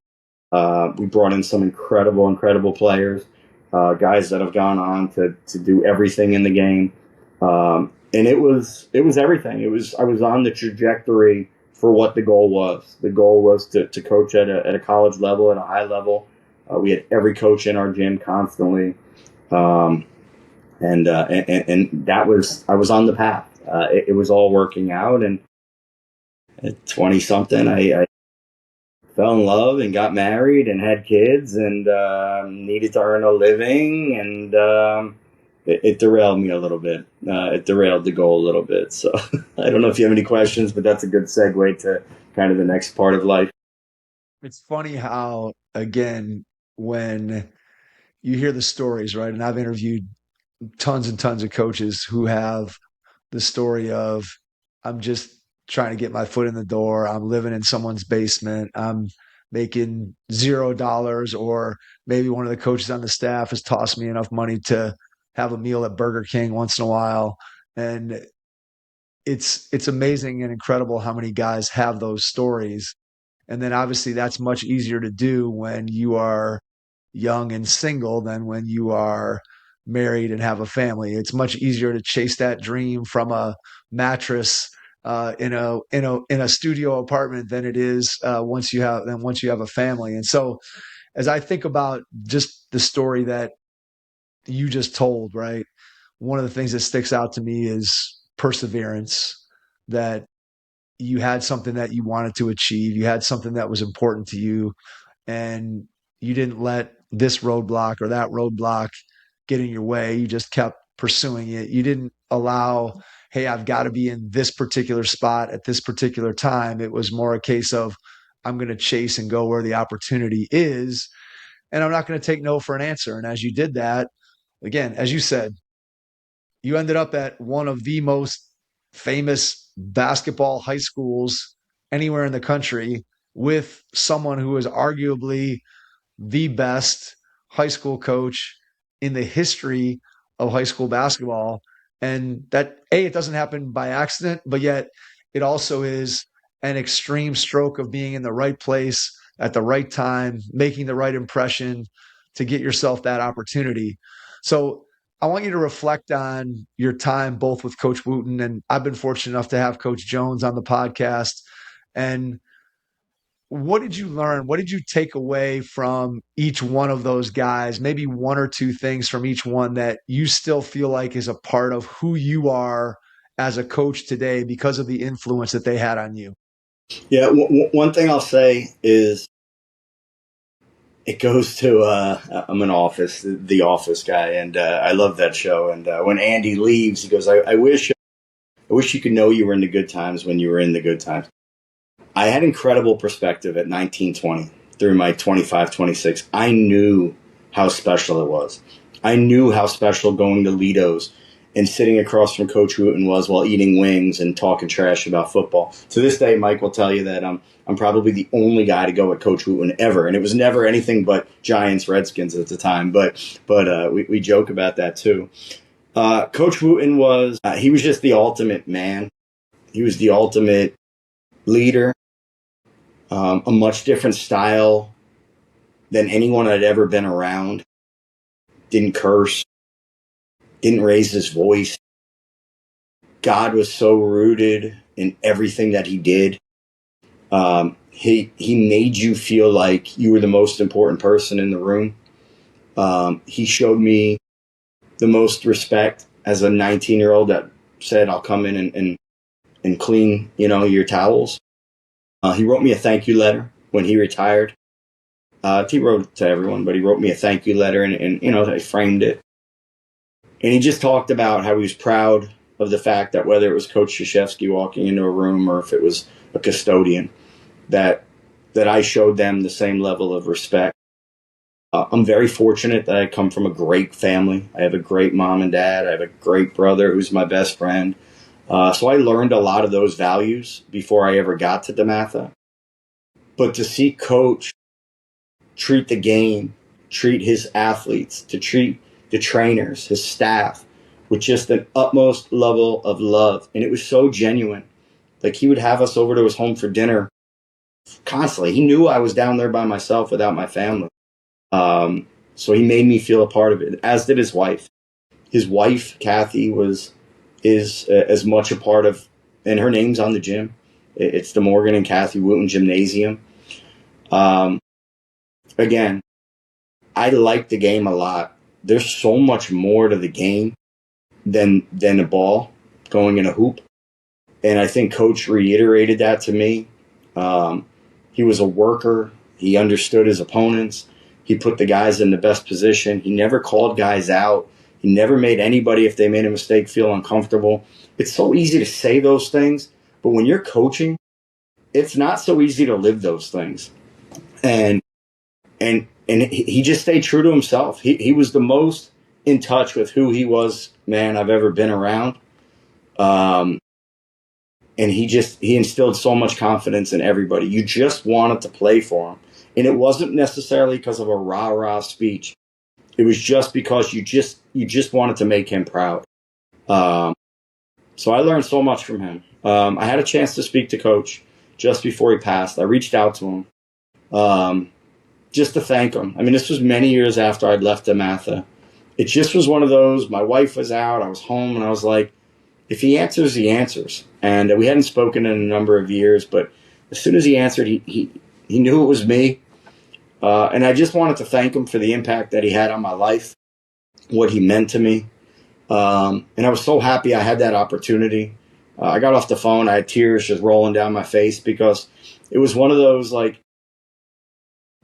We brought in some incredible players, guys that have gone on to do everything in the game. And it was everything. I was on the trajectory for what the goal was. The goal was to coach at a college level, at a high level. We had every coach in our gym constantly. And that was, I was on the path. It was all working out. And at 20 something, I fell in love and got married and had kids and needed to earn a living. And it derailed me a little bit. It derailed the goal a little bit. So I don't know if you have any questions, but that's a good segue to kind of the next part of life. It's funny how, again, when you hear the stories, right? And I've interviewed tons and tons of coaches who have the story of, I'm just trying to get my foot in the door. I'm living in someone's basement. I'm making $0, or maybe one of the coaches on the staff has tossed me enough money to have a meal at Burger King once in a while. And it's amazing and incredible how many guys have those stories. And then obviously that's much easier to do when you are young and single than when you are married and have a family. It's much easier to chase that dream from a mattress in a studio apartment than it is once you have a family. And so as I think about just the story that you just told, right? One of the things that sticks out to me is perseverance, that you had something that you wanted to achieve. You had something that was important to you, and you didn't let this roadblock or that roadblock get in your way. You just kept pursuing it. You didn't allow, hey, I've got to be in this particular spot at this particular time. It was more a case of, I'm going to chase and go where the opportunity is, and I'm not going to take no for an answer. And as you did that, again, as you said, you ended up at one of the most famous basketball high schools anywhere in the country, with someone who is arguably the best high school coach in the history of high school basketball. And that, it doesn't happen by accident, but yet it also is an extreme stroke of being in the right place at the right time, making the right impression to get yourself that opportunity. So I want you to reflect on your time both with Coach Wooten, and I've been fortunate enough to have Coach Jones on the podcast. And what did you learn? What did you take away from each one of those guys? Maybe one or two things from each one that you still feel like is a part of who you are as a coach today because of the influence that they had on you. Yeah, one thing I'll say is it goes to I'm an Office, the Office guy, and I love that show. And when Andy leaves, he goes, I wish you could know you were in the good times when you were in the good times. I had incredible perspective at 19, 20. Through my 25, 26. I knew how special it was. I knew how special going to Lido's and sitting across from Coach Wooten was while eating wings and talking trash about football. To this day, Mike will tell you that I'm probably the only guy to go at Coach Wooten ever, and it was never anything but Giants, Redskins at the time. But we joke about that too. Coach Wooten was he was just the ultimate man. He was the ultimate leader. A much different style than anyone I'd ever been around. Didn't curse. Didn't raise his voice. God was so rooted in everything that he did. He made you feel like you were the most important person in the room. He showed me the most respect as a 19-year-old that said, I'll come in and clean, your towels. He wrote me a thank you letter when he retired. He wrote it to everyone, but he wrote me a thank you letter and I framed it. And he just talked about how he was proud of the fact that whether it was Coach Krzyzewski walking into a room or if it was a custodian, that I showed them the same level of respect. I'm very fortunate that I come from a great family. I have a great mom and dad. I have a great brother who's my best friend. So I learned a lot of those values before I ever got to DeMatha. But to see Coach treat the game, treat his athletes, to treat the trainers, his staff, with just an utmost level of love. And it was so genuine. Like, he would have us over to his home for dinner constantly. He knew I was down there by myself without my family. So he made me feel a part of it, as did his wife. His wife, Kathy, is as much a part of, and her name's on the gym. It's the Morgan and Kathy Wooten Gymnasium. Again, I like the game a lot. There's so much more to the game than a ball going in a hoop. And I think Coach reiterated that to me. He was a worker. He understood his opponents. He put the guys in the best position. He never called guys out. He never made anybody, if they made a mistake, feel uncomfortable. It's so easy to say those things, but when you're coaching, it's not so easy to live those things. And he just stayed true to himself. He was the most in touch with who he was, man, I've ever been around. And he instilled so much confidence in everybody. You just wanted to play for him. And it wasn't necessarily because of a rah-rah speech. It was just because you just wanted to make him proud. So I learned so much from him. I had a chance to speak to Coach just before he passed. I reached out to him just to thank him. I mean, this was many years after I'd left DeMatha. It just was one of those, my wife was out, I was home, and I was like, if he answers, he answers. And we hadn't spoken in a number of years, but as soon as he answered, he knew it was me. And I just wanted to thank him for the impact that he had on my life, what he meant to me. And I was so happy I had that opportunity. I got off the phone. I had tears just rolling down my face because it was one of those, like,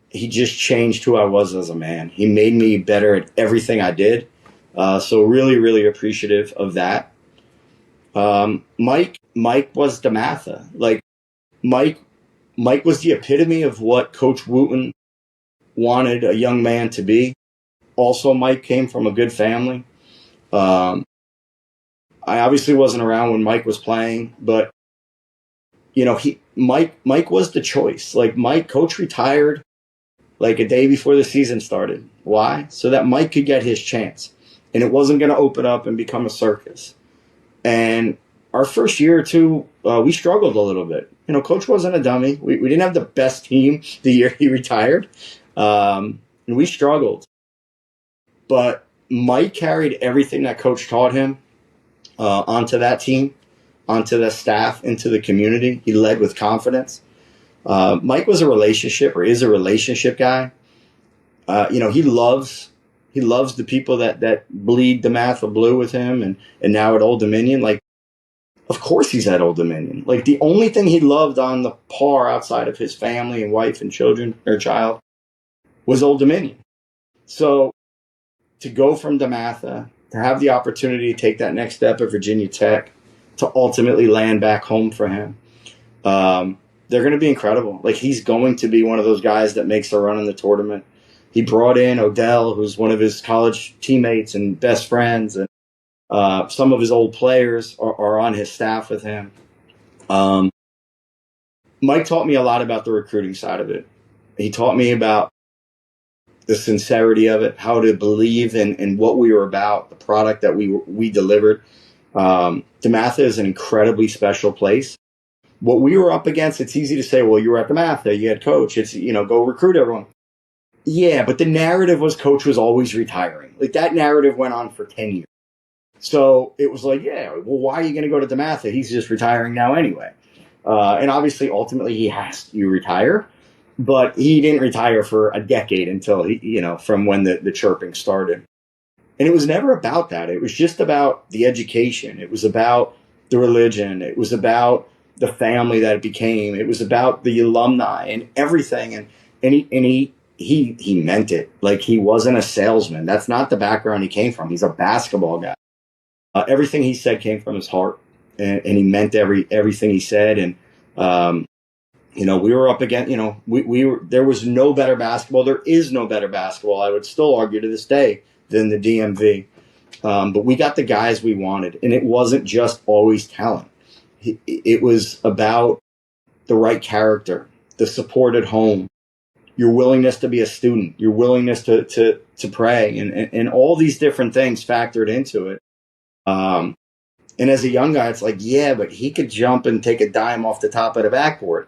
he just changed who I was as a man. He made me better at everything I did. So really, really appreciative of that. Mike was DeMatha. Like, Mike was the epitome of what Coach Wooten wanted a young man to be. Also, Mike came from a good family. I obviously wasn't around when Mike was playing, but Mike was the choice. Like, Coach retired like a day before the season started. Why? So that Mike could get his chance, and it wasn't going to open up and become a circus. And our first year or two, we struggled a little bit. Coach wasn't a dummy. We didn't have the best team the year he retired, and we struggled. But Mike carried everything that Coach taught him onto that team, onto the staff, into the community. He led with confidence. Mike was a relationship, or is a relationship guy. He loves the people that bleed DeMatha blue with him, and now at Old Dominion. Like, of course he's at Old Dominion. Like, the only thing he loved on the par outside of his family and wife and children or child was Old Dominion. So to go from DeMatha, to have the opportunity to take that next step at Virginia Tech, to ultimately land back home for him, they're going to be incredible. Like, he's going to be one of those guys that makes a run in the tournament. He brought in Odell, who's one of his college teammates and best friends, and some of his old players are on his staff with him. Mike taught me a lot about the recruiting side of it. He taught me about the sincerity of it, how to believe in what we were about, the product that we delivered. DeMatha is an incredibly special place. What we were up against, it's easy to say, well, you were at DeMatha, you had Coach, it's, go recruit everyone. Yeah, but the narrative was Coach was always retiring. Like, that narrative went on for 10 years. So it was like, yeah, well, why are you going to go to DeMatha? He's just retiring now anyway. And obviously, ultimately, he has to retire. But he didn't retire for a decade until from when the chirping started. And it was never about that. It was just about the education. It was about the religion. It was about the family that it became. It was about the alumni and everything. And he meant it. Like, he wasn't a salesman. That's not the background he came from. He's a basketball guy. Everything he said came from his heart, and he meant everything he said. And we were up against, we were, there was no better basketball. There is no better basketball, I would still argue to this day, than the DMV. But we got the guys we wanted, and it wasn't just always talent. It was about the right character, the support at home, your willingness to be a student, your willingness to pray, and all these different things factored into it. And as a young guy, it's like, yeah, but he could jump and take a dime off the top of the backboard.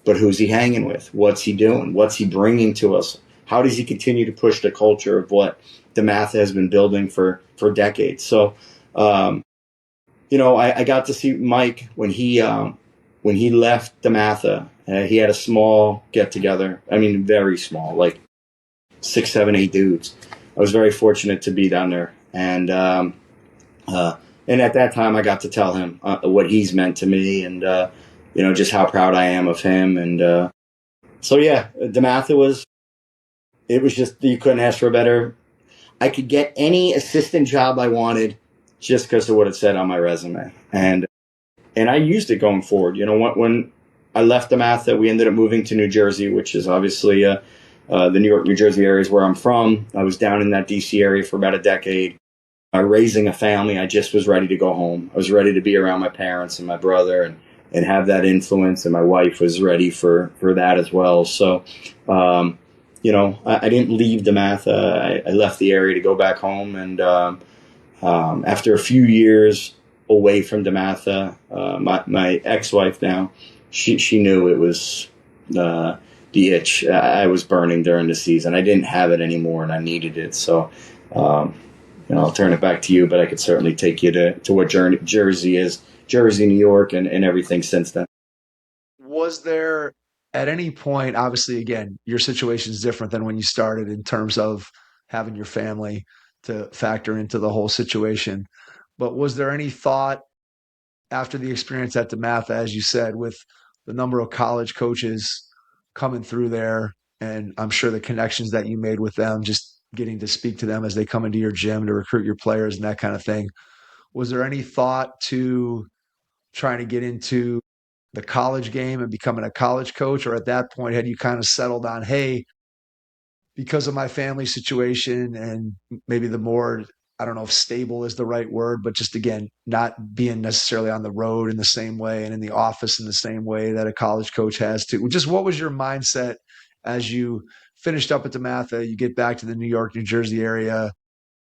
But who's he hanging with? What's he doing? What's he bringing to us? How does he continue to push the culture of what DeMatha has been building for decades? So, I got to see Mike when he left DeMatha. He had a small get-together. I mean, very small, like 6, 7, 8 dudes. I was very fortunate to be down there. And at that time, I got to tell him what he's meant to me, and just how proud I am of him. And DeMatha was just, you couldn't ask for a better. I could get any assistant job I wanted just because of what it said on my resume, and I used it going forward. When I left DeMatha, we ended up moving to New Jersey, which is obviously the New York, New Jersey areas where I'm from. I was down in that DC area for about a decade. Raising a family, I just was ready to go home. I was ready to be around my parents and my brother and have that influence, and my wife was ready for that as well. So, I didn't leave DeMatha. I left the area to go back home, and after a few years away from DeMatha, my ex-wife now, she knew it was the itch I was burning during the season. I didn't have it anymore, and I needed it. So, I'll turn it back to you, but I could certainly take you to what Jersey is, Jersey, New York, and everything since then. Was there at any point, obviously, again, your situation is different than when you started in terms of having your family to factor into the whole situation, but was there any thought after the experience at DeMatha, as you said, with the number of college coaches coming through there, and I'm sure the connections that you made with them, just getting to speak to them as they come into your gym to recruit your players and that kind of thing. Was there any thought to trying to get into the college game and becoming a college coach? Or at that point, had you kind of settled on, hey, because of my family situation and maybe the more, I don't know if stable is the right word, but just again, not being necessarily on the road in the same way and in the office in the same way that a college coach has to. Just what was your mindset as you finished up at DeMatha, you get back to the New York, New Jersey area?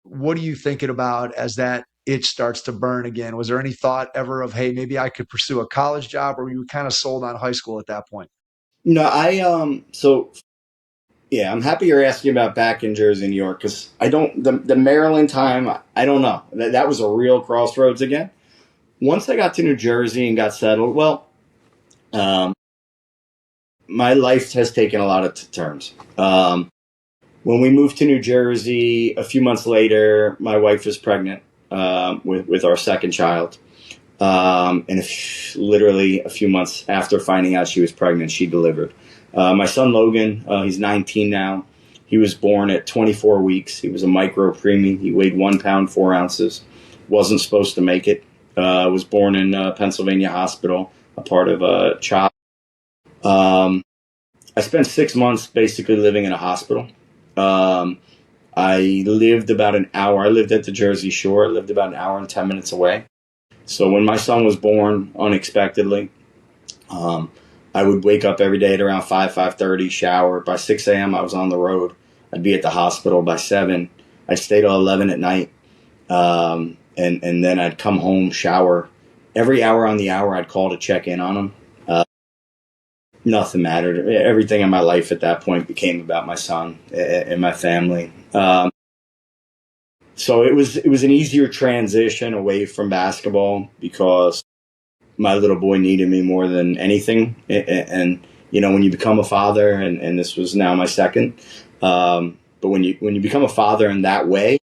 What are you thinking about as that itch starts to burn again? Was there any thought ever of, hey, maybe I could pursue a college job, or were you kind of sold on high school at that point? No, yeah, I'm happy you're asking about back in Jersey, New York, because the Maryland time, I don't know. That was a real crossroads again. Once I got to New Jersey and got settled, well, my life has taken a lot of turns. When we moved to New Jersey, a few months later, my wife was pregnant with our second child. Literally a few months after finding out she was pregnant, she delivered. My son Logan, he's 19 now. He was born at 24 weeks. He was a micro preemie. He weighed 1 pound 4 ounces. Wasn't supposed to make it. Was born in Pennsylvania Hospital, a part of CHOP. I spent 6 months basically living in a hospital. I lived about an hour. I lived at the Jersey Shore. I lived about an hour and 10 minutes away. So when my son was born unexpectedly, I would wake up every day at around 5:30, shower. By 6 a.m., I was on the road. I'd be at the hospital by 7. I'd stay till 11 at night. And then I'd come home, shower. Every hour on the hour, I'd call to check in on him. Nothing mattered. Everything in my life at that point became about my son and my family. So it was an easier transition away from basketball because my little boy needed me more than anything. And when you become a father, and this was now my second, but when you become a father in that way,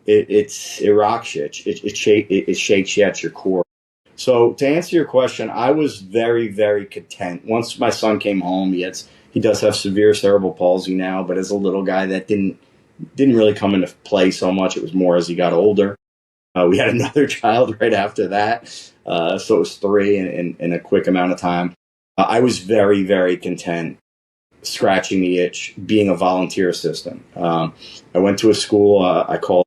it rocks you. It shakes you at your core. So to answer your question, I was very, very content. Once my son came home, he does have severe cerebral palsy now, but as a little guy, that didn't really come into play so much. It was more as he got older. We had another child right after that, so it was 3 in a quick amount of time. I was very, very content scratching the itch, being a volunteer assistant. I went to a school I called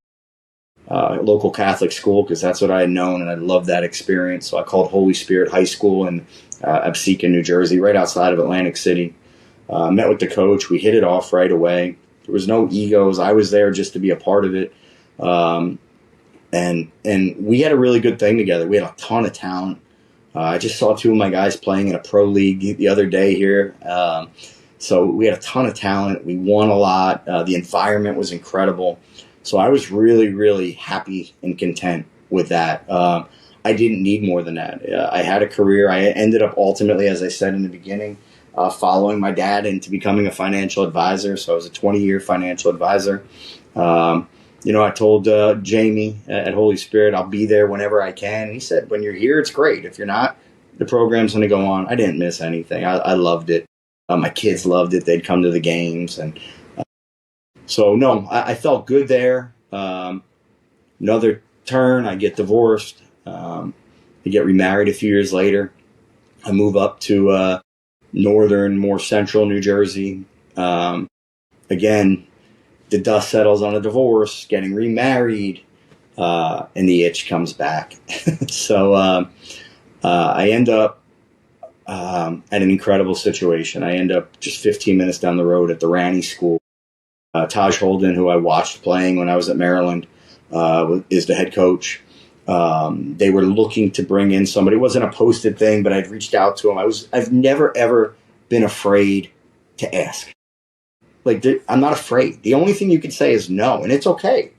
local Catholic school because that's what I had known, and I loved that experience. So I called Holy Spirit High School in Absecon, New Jersey, right outside of Atlantic City. Met with the coach. We hit it off right away. There was no egos. I was there just to be a part of it. And we had a really good thing together. We had a ton of talent. I just saw 2 of my guys playing in a pro league the other day here. So we had a ton of talent. We won a lot. The environment was incredible. So I was really, really happy and content with that. I didn't need more than that. I had a career. I ended up ultimately, as I said in the beginning, following my dad into becoming a financial advisor. So I was a 20-year financial advisor. I told Jamie at Holy Spirit, I'll be there whenever I can. And he said, when you're here, it's great. If you're not, the program's going to go on. I didn't miss anything. I loved it. My kids loved it. They'd come to the games. And so, no, I felt good there. Another turn, I get divorced. I get remarried a few years later. I move up to northern, more central New Jersey. Again, the dust settles on a divorce, getting remarried, and the itch comes back. So I end up at an incredible situation. I end up just 15 minutes down the road at the Ranney School. Taj Holden, who I watched playing when I was at Maryland, is the head coach. They were looking to bring in somebody. It wasn't a posted thing, but I'd reached out to him. I've never, ever been afraid to ask. I'm not afraid. The only thing you can say is no, and it's okay.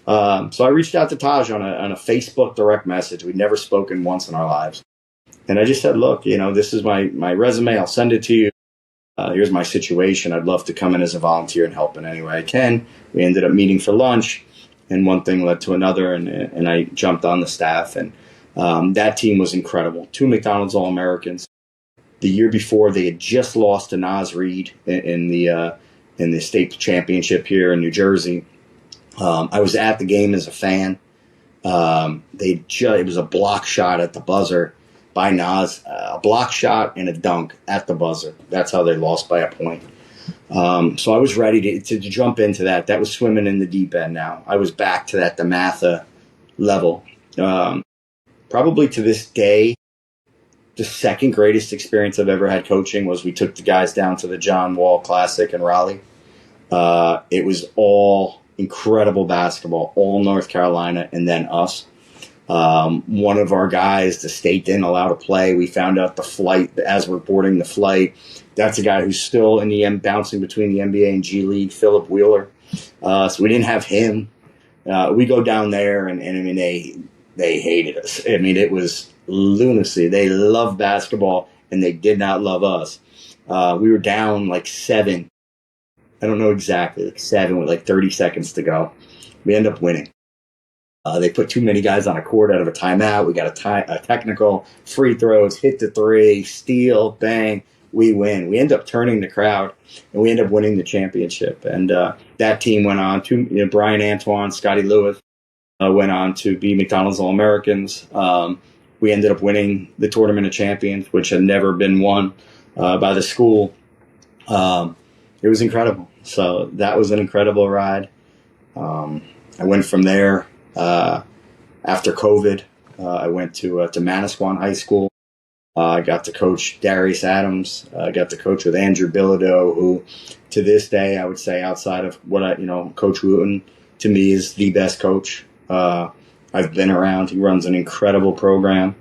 So I reached out to Taj on a Facebook direct message. We'd never spoken once in our lives. And I just said, look, this is my resume. I'll send it to you. Here's my situation. I'd love to come in as a volunteer and help in any way I can. We ended up meeting for lunch, and one thing led to another, and I jumped on the staff. And that team was incredible. 2 McDonald's All-Americans. The year before, they had just lost to Naz Reid in the state championship here in New Jersey. I was at the game as a fan. It was a block shot at the buzzer by Naz, a block shot and a dunk at the buzzer. That's how they lost by a point. So I was ready to jump into that. That was swimming in the deep end now. I was back to that DeMatha level. Probably to this day, the second greatest experience I've ever had coaching was we took the guys down to the John Wall Classic in Raleigh. It was all incredible basketball, all North Carolina, and then us. One of our guys, the state didn't allow to play. We found out the flight as we're boarding the flight. That's a guy who's still in the bouncing between the NBA and G League, Philip Wheeler. So we didn't have him. We go down there, and I mean, they hated us. I mean, it was lunacy. They loved basketball, and they did not love us. We were down like 7. I don't know exactly, like 7 with like 30 seconds to go. We end up winning. They put too many guys on a court out of a timeout. We got a technical, free throws, hit the 3, steal, bang. We win. We end up turning the crowd, and we end up winning the championship. And that team went on to, Brian Antoine, Scotty Lewis went on to be McDonald's All-Americans. We ended up winning the Tournament of Champions, which had never been won by the school. It was incredible. So that was an incredible ride. I went from there. After COVID, I went to Manasquan High School. I got to coach Darius Adams. I got to coach with Andrew Bilodeau, who to this day, I would say outside of what Coach Wooten to me is the best coach I've been around. He runs an incredible program.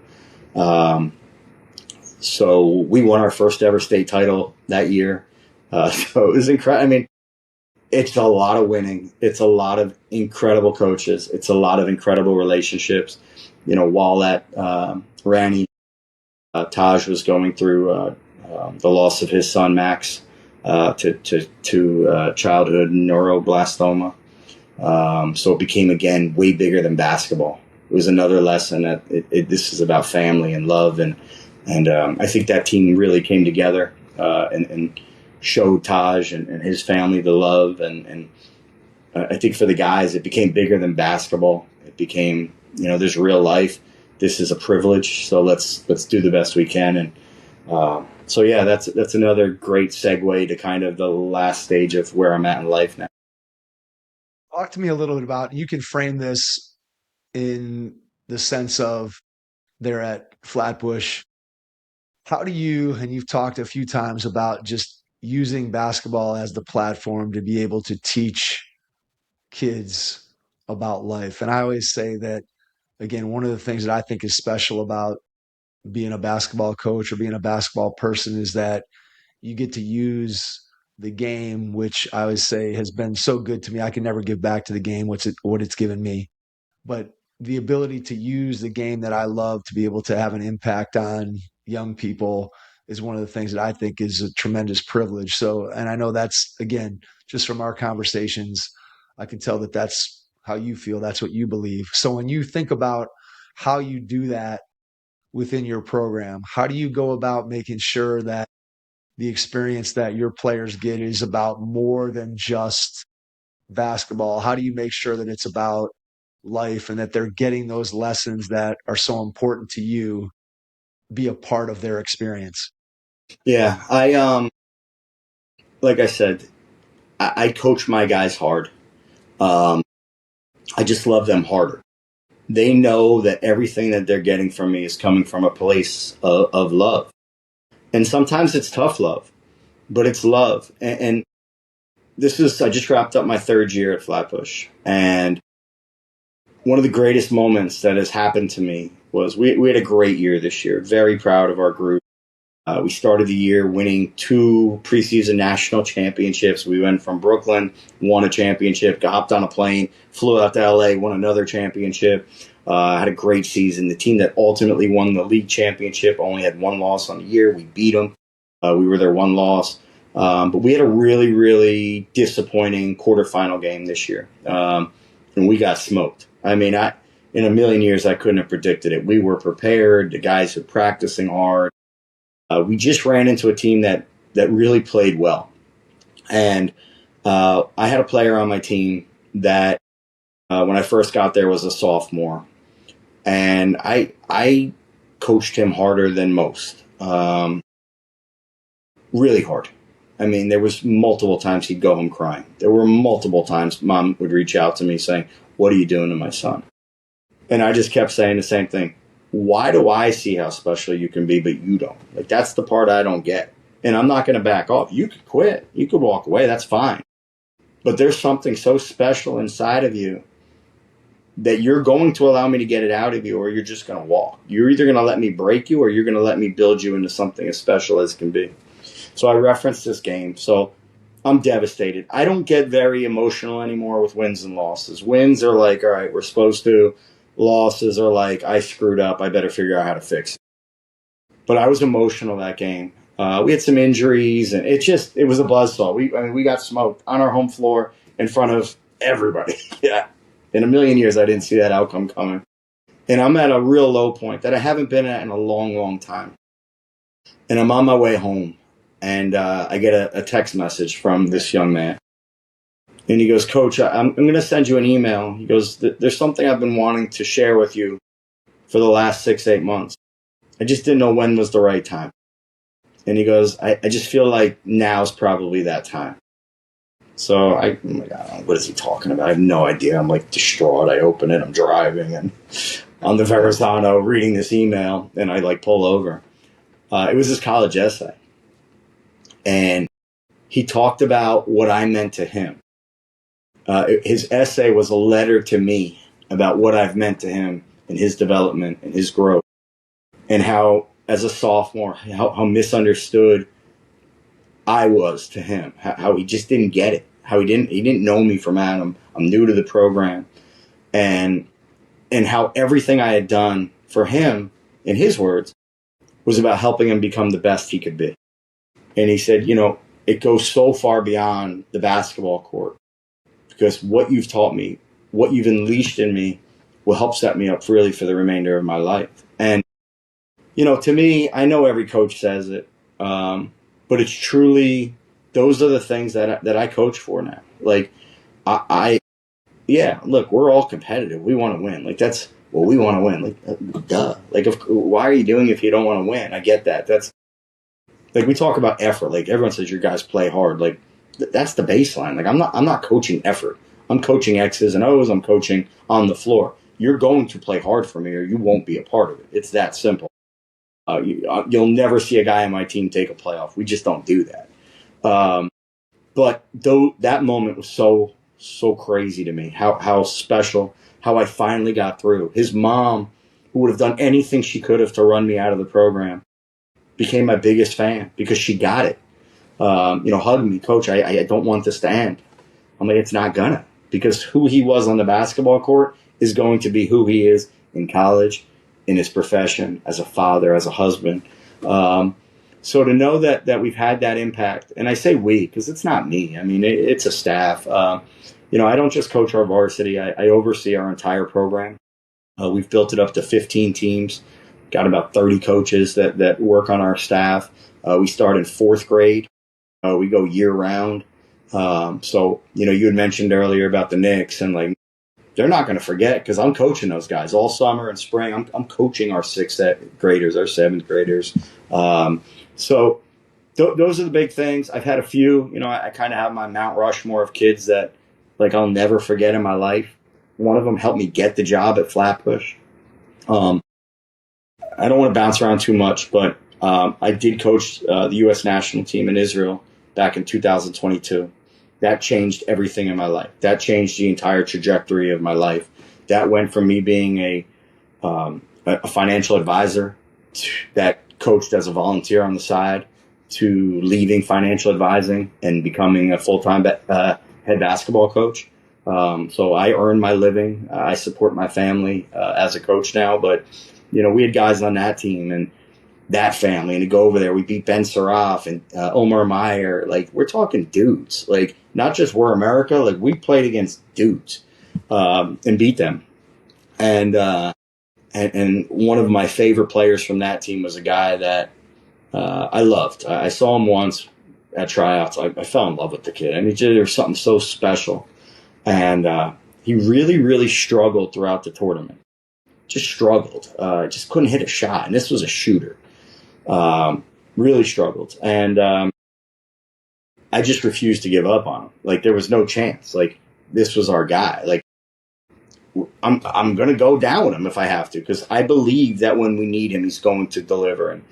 So we won our first ever state title that year. So it was incredible. I mean, it's a lot of winning. It's a lot of incredible coaches. It's a lot of incredible relationships. While at Ranney, Taj was going through the loss of his son Max to childhood neuroblastoma. So it became again way bigger than basketball. It was another lesson that this is about family and love, and I think that team really came together and showed Taj and his family the love, and I think for the guys it became bigger than basketball. It became, there's real life. This is a privilege, so let's do the best we can. And so yeah, that's another great segue to kind of the last stage of where I'm at in life now. Talk to me a little bit about, you can frame this in the sense of they're at Flatbush. How do you, and you've talked a few times about just using basketball as the platform to be able to teach kids about life. And I always say that, again, one of the things that I think is special about being a basketball coach or being a basketball person is that you get to use the game, which I always say has been so good to me. I can never give back to the game what it's given me. But the ability to use the game that I love to be able to have an impact on young people is one of the things that I think is a tremendous privilege. So, and I know that's, again, just from our conversations, I can tell that that's how you feel. That's what you believe. So when you think about how you do that within your program, how do you go about making sure that the experience that your players get is about more than just basketball? How do you make sure that it's about life and that they're getting those lessons that are so important to you be a part of their experience? Yeah, like I said, I coach my guys hard. I just love them harder. They know that everything that they're getting from me is coming from a place of love. And sometimes it's tough love, but it's love. And this is, I just wrapped up my 3rd year at Flatbush. And one of the greatest moments that has happened to me was we had a great year this year. Very proud of our group. We started the year winning 2 preseason national championships. We went from Brooklyn, won a championship, hopped on a plane, flew out to LA, won another championship. Had a great season. The team that ultimately won the league championship only had 1 loss on the year. We beat them. We were their 1 loss. But we had a really, really disappointing quarterfinal game this year. And we got smoked. I mean, in a million years, I couldn't have predicted it. We were prepared. The guys were practicing hard. We just ran into a team that really played well. And I had a player on my team that when I first got there was a sophomore. And I coached him harder than most. Really hard. I mean, there was multiple times he'd go home crying. There were multiple times Mom would reach out to me saying, "What are you doing to my son?" And I just kept saying the same thing. Why do I see how special you can be, but you don't? Like, that's the part I don't get. And I'm not going to back off. You could quit. You could walk away. That's fine. but there's something so special inside of you that you're going to allow me to get it out of you, or you're just going to walk. You're either going to let me break you, or you're going to let me build you into something as special as can be. So I referenced this game. So I'm devastated. I don't get very emotional anymore with wins and losses. Wins are like, all right, we're supposed to. Losses are like, I screwed up. I better figure out how to fix it. But I was emotional that game. We had some injuries, and it was a buzzsaw. We got smoked on our home floor in front of everybody. Yeah. In a million years, I didn't see that outcome coming. And I'm at a real low point that I haven't been at in a long, long time. And I'm on my way home, and I get a text message from this young man. And he goes, Coach, I'm going to send you an email. He goes, there's something I've been wanting to share with you for the last 6-8 months. I just didn't know when was the right time. And he goes, I just feel like now's probably that time. So I'm like, I don't know, what is he talking about? I have no idea. I'm like distraught. I open it. I'm driving and on the Verrazano reading this email, and I like pull over. It was his college essay. And he talked about what I meant to him. His essay was a letter to me about what I've meant to him in his development and his growth, and how, as a sophomore, how misunderstood I was to him, how he just didn't get it, how he didn't know me from Adam. I'm new to the program, and how everything I had done for him, in his words, was about helping him become the best he could be. And he said, it goes so far beyond the basketball court, because what you've taught me, what you've unleashed in me, will help set me up really for the remainder of my life. And to me, I know every coach says it, but it's truly, those are the things that I coach for now. Like, look, we're all competitive. We want to win. Like, that's what we want to win. Like, duh. Like, why are you doing it if you don't want to win? I get that. That's, like, we talk about effort. Like, everyone says your guys play hard. Like, that's the baseline. Like, I'm not coaching effort. I'm coaching X's and O's. I'm coaching on the floor. You're going to play hard for me, or you won't be a part of it. It's that simple. You'll never see a guy on my team take a playoff. We just don't do that. But though that moment was so crazy to me, how special, how I finally got through. His mom, who would have done anything she could have to run me out of the program, became my biggest fan because she got it. Hugged me, Coach, I don't want this to end. I'm like, it's not gonna, because who he was on the basketball court is going to be who he is in college, in his profession, as a father, as a husband. So to know that we've had that impact, and I say we because it's not me. I mean, it's a staff. I don't just coach our varsity. I oversee our entire program. We've built it up to 15 teams, got about 30 coaches that work on our staff. We start in 4th grade. We go year round. So, you had mentioned earlier about the Knicks, and like, they're not going to forget, because I'm coaching those guys all summer and spring. I'm coaching our 6th graders, our 7th graders. So those are the big things. I've had a few, I kind of have my Mount Rushmore of kids that, like, I'll never forget in my life. One of them helped me get the job at Flatbush. I don't want to bounce around too much, but I did coach the U.S. national team in Israel back in 2022. That changed everything in my life. That changed the entire trajectory of my life. That went from me being a financial advisor that coached as a volunteer on the side to leaving financial advising and becoming a full-time head basketball coach. So I earn my living. I support my family as a coach now. But, we had guys on that team and that family, and to go over there, we beat Ben Saraf and Omar Meyer. Like, we're talking dudes. Like, not just we're America. Like, we played against dudes and beat them. And one of my favorite players from that team was a guy that I loved. I saw him once at tryouts. I fell in love with the kid. I mean, there was something so special. And he really, really struggled throughout the tournament. Just struggled. Just couldn't hit a shot. And this was a shooter. Really struggled. And I just refused to give up on him. Like, there was no chance. Like, this was our guy. Like, I'm going to go down with him if I have to, because I believe that when we need him, he's going to deliver. And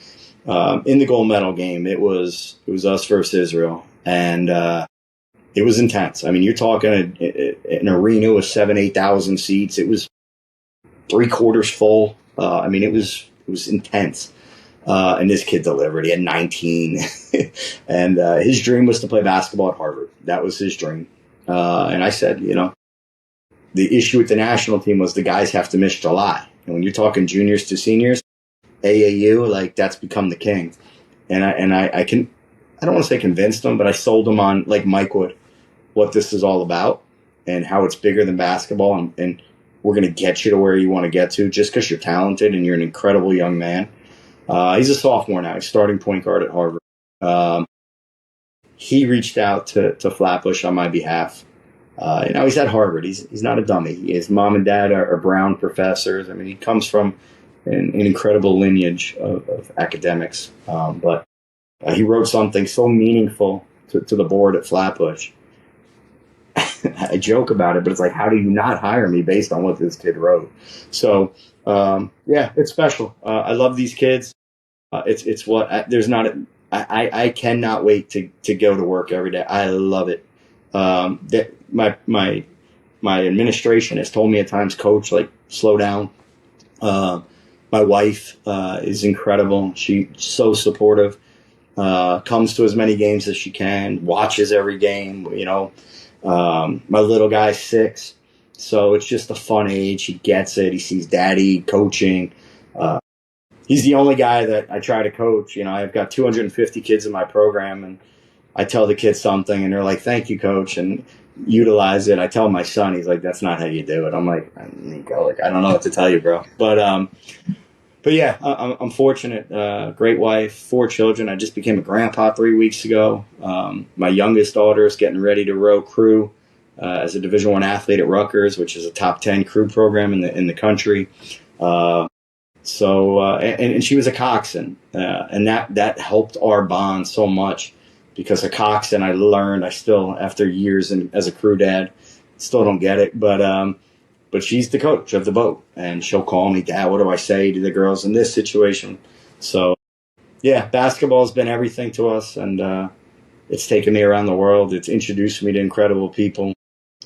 in the gold medal game, it was us versus Israel. And it was intense. I mean, you're talking an arena with 8,000 seats. It was 3/4 full. I mean, it was intense. And this kid delivered. He had 19. And his dream was to play basketball at Harvard. That was his dream. And I said, the issue with the national team was the guys have to miss July. And when you're talking juniors to seniors, AAU, like, that's become the king. And I don't want to say convinced them, but I sold them on, like Mike would, what this is all about and how it's bigger than basketball. And we're going to get you to where you want to get to just because you're talented and you're an incredible young man. He's a sophomore now. He's starting point guard at Harvard. He reached out to Flatbush on my behalf. He's at Harvard. He's not a dummy. His mom and dad are Brown professors. I mean, he comes from an incredible lineage of academics. But he wrote something so meaningful to the board at Flatbush. I joke about it, but it's like, how do you not hire me based on what this kid wrote? So, it's special. I love these kids. It's what I cannot wait to go to work every day. I love it. That my administration has told me at times, Coach, like, slow down. My wife is incredible. She's so supportive. Comes to as many games as she can. Watches every game. My little guy's 6, so it's just a fun age. He gets it. He sees daddy coaching. He's the only guy that I try to coach. I've got 250 kids in my program, and I tell the kids something, and they're like, "Thank you, coach," and utilize it. I tell my son, he's like, "That's not how you do it." I'm like, "Nico, I don't know what to tell you, bro." But yeah, I'm fortunate. Great wife, 4 children. I just became a grandpa 3 weeks ago. My youngest daughter is getting ready to row crew as a Division I athlete at Rutgers, which is a top 10 crew program in the country. And she was a coxswain, and that helped our bond so much, because a coxswain, I still, after years and as a crew dad, still don't get it, but she's the coach of the boat, and she'll call me, "Dad, what do I say to the girls in this situation?" So, yeah, basketball's been everything to us, and it's taken me around the world. It's introduced me to incredible people,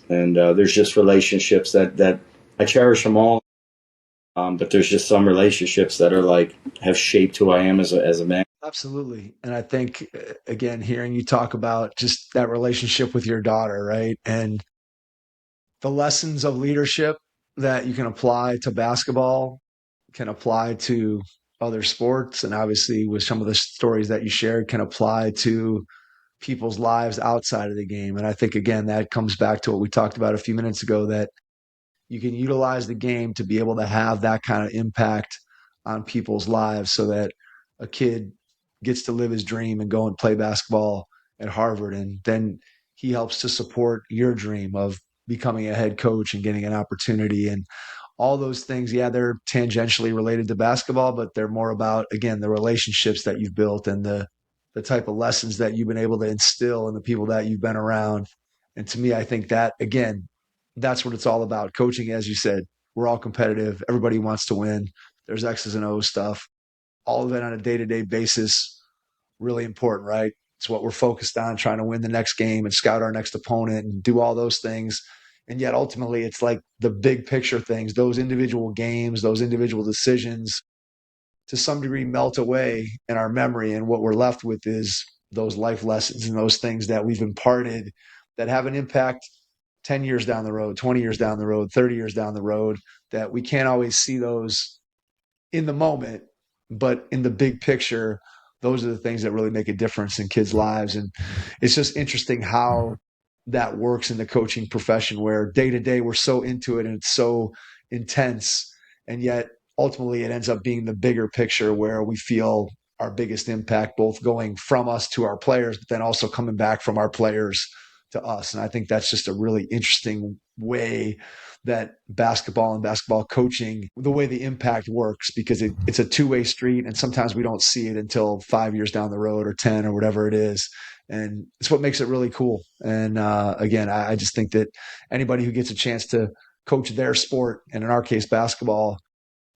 and there's just relationships that I cherish them all. But there's just some relationships that are have shaped who I am as a man. Absolutely. And I think, again, hearing you talk about just that relationship with your daughter, right? And the lessons of leadership that you can apply to basketball can apply to other sports. And obviously, with some of the stories that you shared, can apply to people's lives outside of the game. And I think, again, that comes back to what we talked about a few minutes ago, that you can utilize the game to be able to have that kind of impact on people's lives, so that a kid gets to live his dream and go and play basketball at Harvard. And then he helps to support your dream of becoming a head coach and getting an opportunity. And all those things, yeah, they're tangentially related to basketball, but they're more about, again, the relationships that you've built and the type of lessons that you've been able to instill in the people that you've been around. And to me, I think that, again, that's what it's all about. Coaching, as you said, we're all competitive. Everybody wants to win. There's X's and O's stuff. All of it on a day-to-day basis, really important, right? It's what we're focused on, trying to win the next game and scout our next opponent and do all those things. And yet ultimately it's like the big picture things, those individual games, those individual decisions, to some degree melt away in our memory. And what we're left with is those life lessons and those things that we've imparted that have an impact 10 years down the road, 20 years down the road, 30 years down the road, that we can't always see those in the moment, but in the big picture, those are the things that really make a difference in kids' lives. And it's just interesting how that works in the coaching profession, where day to day we're so into it and it's so intense. And yet ultimately it ends up being the bigger picture where we feel our biggest impact, both going from us to our players, but then also coming back from our players to us. And I think that's just a really interesting way that basketball and basketball coaching, the way the impact works, because it's a two-way street, and sometimes we don't see it until 5 years down the road or 10 or whatever it is. And it's what makes it really cool. And again, I just think that anybody who gets a chance to coach their sport, and in our case, basketball,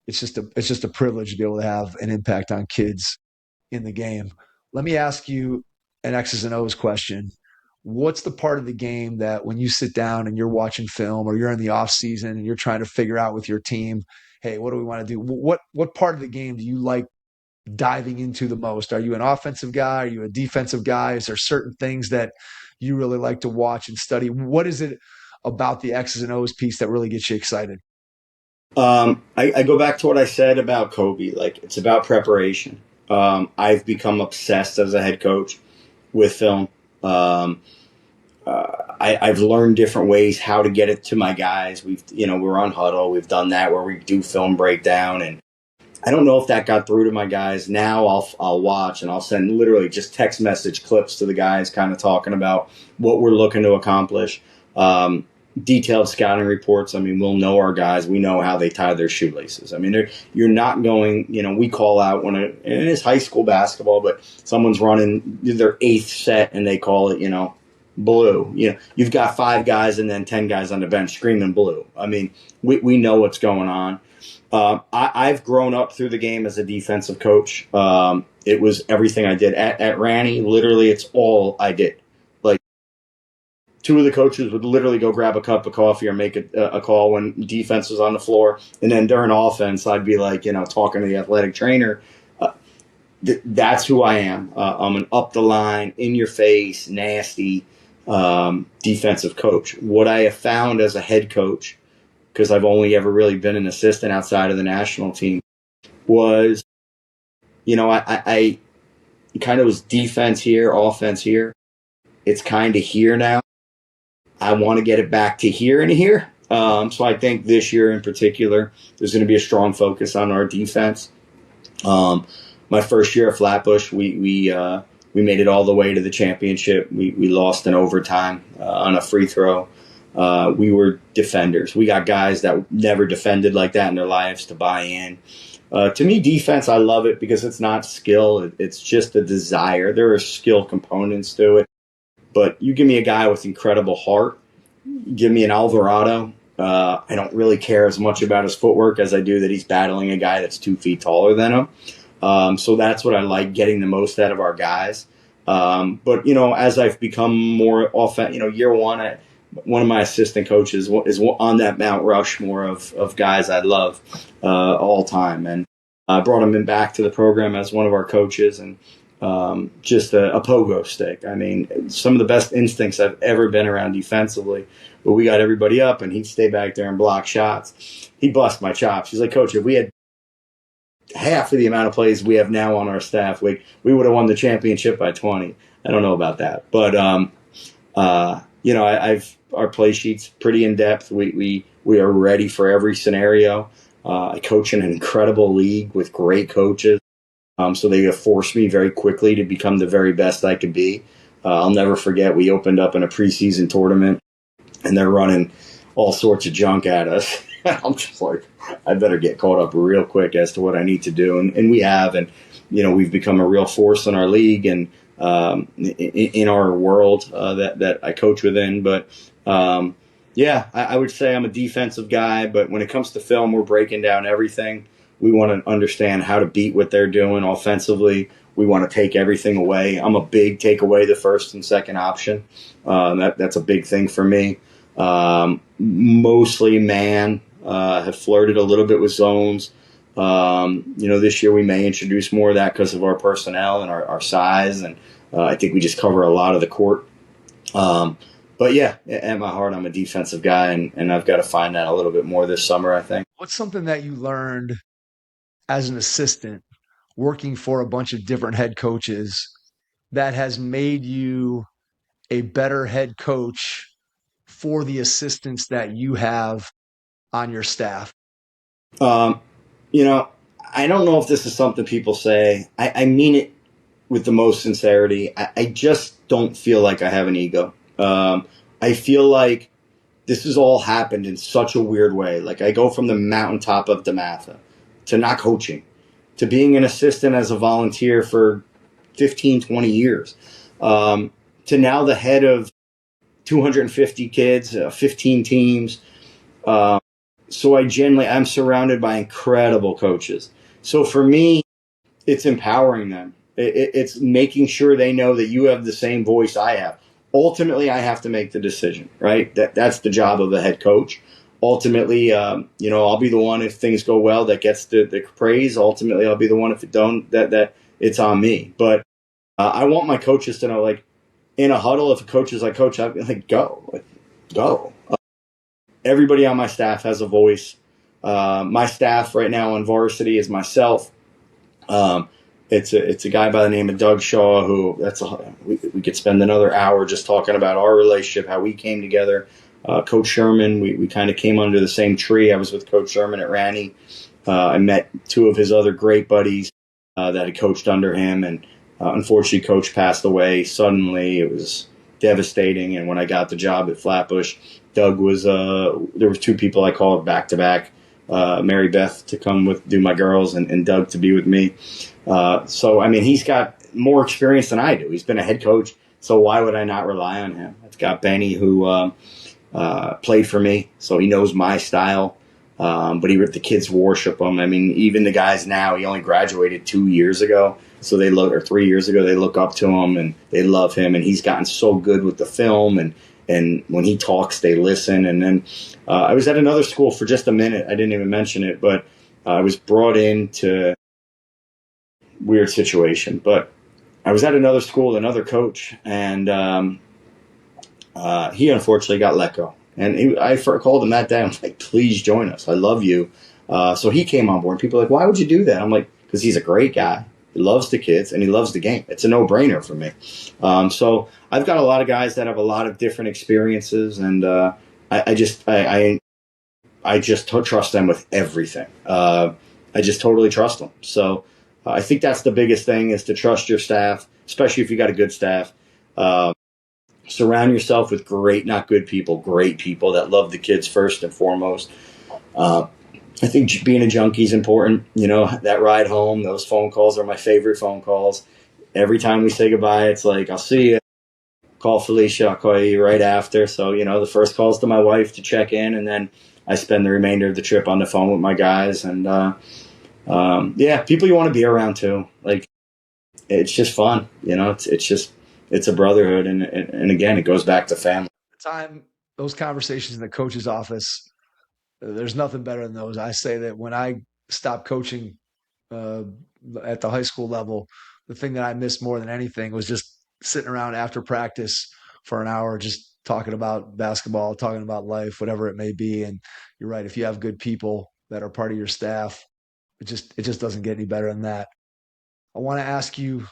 it's just a privilege to be able to have an impact on kids in the game. Let me ask you an X's and O's question. what's the part of the game that when you sit down and you're watching film or you're in the off season and you're trying to figure out with your team, hey, what do we want to do? What part of the game do you like diving into the most? Are you an offensive guy? Are you a defensive guy? Is there certain things that you really like to watch and study? What is it about the X's and O's piece that really gets you excited? I go back to what I said about Kobe. Like, it's about preparation. I've become obsessed as a head coach with film. I've learned different ways how to get it to my guys. We're on Huddle. We've done that where we do film breakdown, and I don't know if that got through to my guys. Now I'll watch and I'll send literally just text message clips to the guys, kind of talking about what we're looking to accomplish. Detailed scouting reports. I mean, we'll know our guys. We know how they tie their shoelaces. I mean, you're not going, we call out and it is high school basketball, but someone's running their 8th set and they call it, blue. You've got 5 guys and then 10 guys on the bench screaming blue. I mean, we know what's going on. I've grown up through the game as a defensive coach. It was everything I did at Ranney. Literally, it's all I did. Like, 2 of the coaches would literally go grab a cup of coffee or make a call when defense was on the floor. And then during offense, I'd be like, talking to the athletic trainer. That's who I am. I'm an up the line, in your face, nasty defensive coach. What I have found as a head coach, because I've only ever really been an assistant outside of the national team, was, I kind of was defense here, offense here. It's kind of here now. I want to get it back to here and here. So I think this year in particular, there's going to be a strong focus on our defense. My first year at Flatbush, we made it all the way to the championship. We lost in overtime on a free throw. We were defenders. We got guys that never defended like that in their lives to buy in. To me, defense, I love it because it's not skill. It's just a desire. There are skill components to it. But you give me a guy with incredible heart, give me an Alvarado. I don't really care as much about his footwork as I do that he's battling a guy that's 2 feet taller than him. So that's what I like, getting the most out of our guys. But, as I've become more year one, one of my assistant coaches is on that Mount Rushmore of guys I love all time. And I brought him back to the program as one of our coaches, and just a pogo stick. I mean, some of the best instincts I've ever been around defensively. But we got everybody up, and he'd stay back there and block shots. He'd bust my chops. He's like, Coach, if we had half of the amount of plays we have now on our staff, we would have won the championship by 20. I don't know about that. But, our play sheet's pretty in depth. We are ready for every scenario. I coach in an incredible league with great coaches. So they have forced me very quickly to become the very best I could be. I'll never forget, we opened up in a preseason tournament, and they're running all sorts of junk at us. I'm just like, I better get caught up real quick as to what I need to do. And we have, and, we've become a real force in our league and in our world that I coach within. But, I would say I'm a defensive guy, but when it comes to film, we're breaking down everything. We want to understand how to beat what they're doing offensively. We want to take everything away. I'm a big take away the first and second option. That's a big thing for me. Mostly man. Have flirted a little bit with zones. This year we may introduce more of that because of our personnel and our size. And I think we just cover a lot of the court. But yeah, at my heart, I'm a defensive guy, and I've got to find that a little bit more this summer, I think. What's something that you learned as an assistant working for a bunch of different head coaches that has made you a better head coach for the assistants that you have on your staff? I don't know if this is something people say. I mean it with the most sincerity. I just don't feel like I have an ego. I feel like this has all happened in such a weird way. Like, I go from the mountaintop of DeMatha to not coaching, to being an assistant as a volunteer for 15, 20 years, to now the head of 250 kids, 15 teams. So I'm surrounded by incredible coaches. So for me, it's empowering them. It's making sure they know that you have the same voice I have. ultimately I have to make the decision, right? That's the job of a head coach. Ultimately, I'll be the one if things go well that gets the praise. Ultimately, I'll be the one if it don't, that it's on me. But I want my coaches to know, like, in a huddle, if a coach is like, Coach, I'd be like, go. Everybody on my staff has a voice. My staff right now on Varsity is myself. It's a guy by the name of Doug Shaw, who we could spend another hour just talking about our relationship, how we came together. Coach Sherman, we kind of came under the same tree. I was with Coach Sherman at Ranney. I met two of his other great buddies that had coached under him, and unfortunately, Coach passed away suddenly. It was devastating. And when I got the job at Flatbush, Doug was there were two people I called back to back, Mary Beth to come do my girls, and Doug to be with me. So I mean, he's got more experience than I do. He's been a head coach, so why would I not rely on him? I've got Benny, who played for me, so he knows my style. But the kids worship him. I mean, even the guys now, he only graduated 2 years ago, so or 3 years ago, they look up to him and they love him. And he's gotten so good with the film, and when he talks, they listen. And then I was at another school for just a minute. I didn't even mention it, but I was brought into weird situation. But I was at another school, another coach, and he unfortunately got let go. And I called him that day. I'm like, please join us. I love you. So he came on board. People are like, why would you do that? I'm like, because he's a great guy. He loves the kids and he loves the game. It's a no-brainer for me. So I've got a lot of guys that have a lot of different experiences, and I just trust them with everything. I just totally trust them. So I think that's the biggest thing, is to trust your staff, especially if you got a good staff. Surround yourself with great people that love the kids first and foremost. I think being a junkie is important. That ride home, those phone calls are my favorite phone calls. Every time we say goodbye, it's like, I'll see you. Call Felicia, I'll call you right after. So, the first call is to my wife to check in, and then I spend the remainder of the trip on the phone with my guys. And, people you want to be around too. Like, it's just fun. It's a brotherhood. And again, it goes back to family. Those conversations in the coach's office, there's nothing better than those. I say that when I stopped coaching at the high school level, the thing that I missed more than anything was just sitting around after practice for an hour, just talking about basketball, talking about life, whatever it may be. And you're right. If you have good people that are part of your staff, it just doesn't get any better than that. I want to ask you,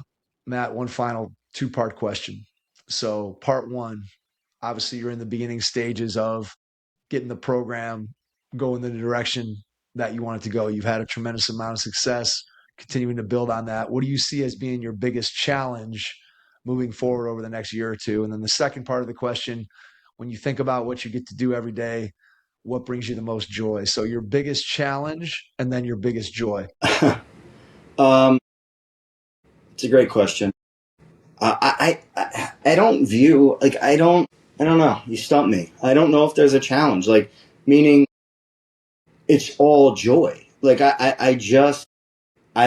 Matt, one final 2-part question. So part one, obviously you're in the beginning stages of getting the program going in the direction that you want it to go. You've had a tremendous amount of success, continuing to build on that. What do you see as being your biggest challenge moving forward over the next year or two? And then the second part of the question, when you think about what you get to do every day, what brings you the most joy? So your biggest challenge and then your biggest joy. It's a great question. I don't view, like, I don't know. You stump me. I don't know if there's a challenge, like, meaning it's all joy. Like, I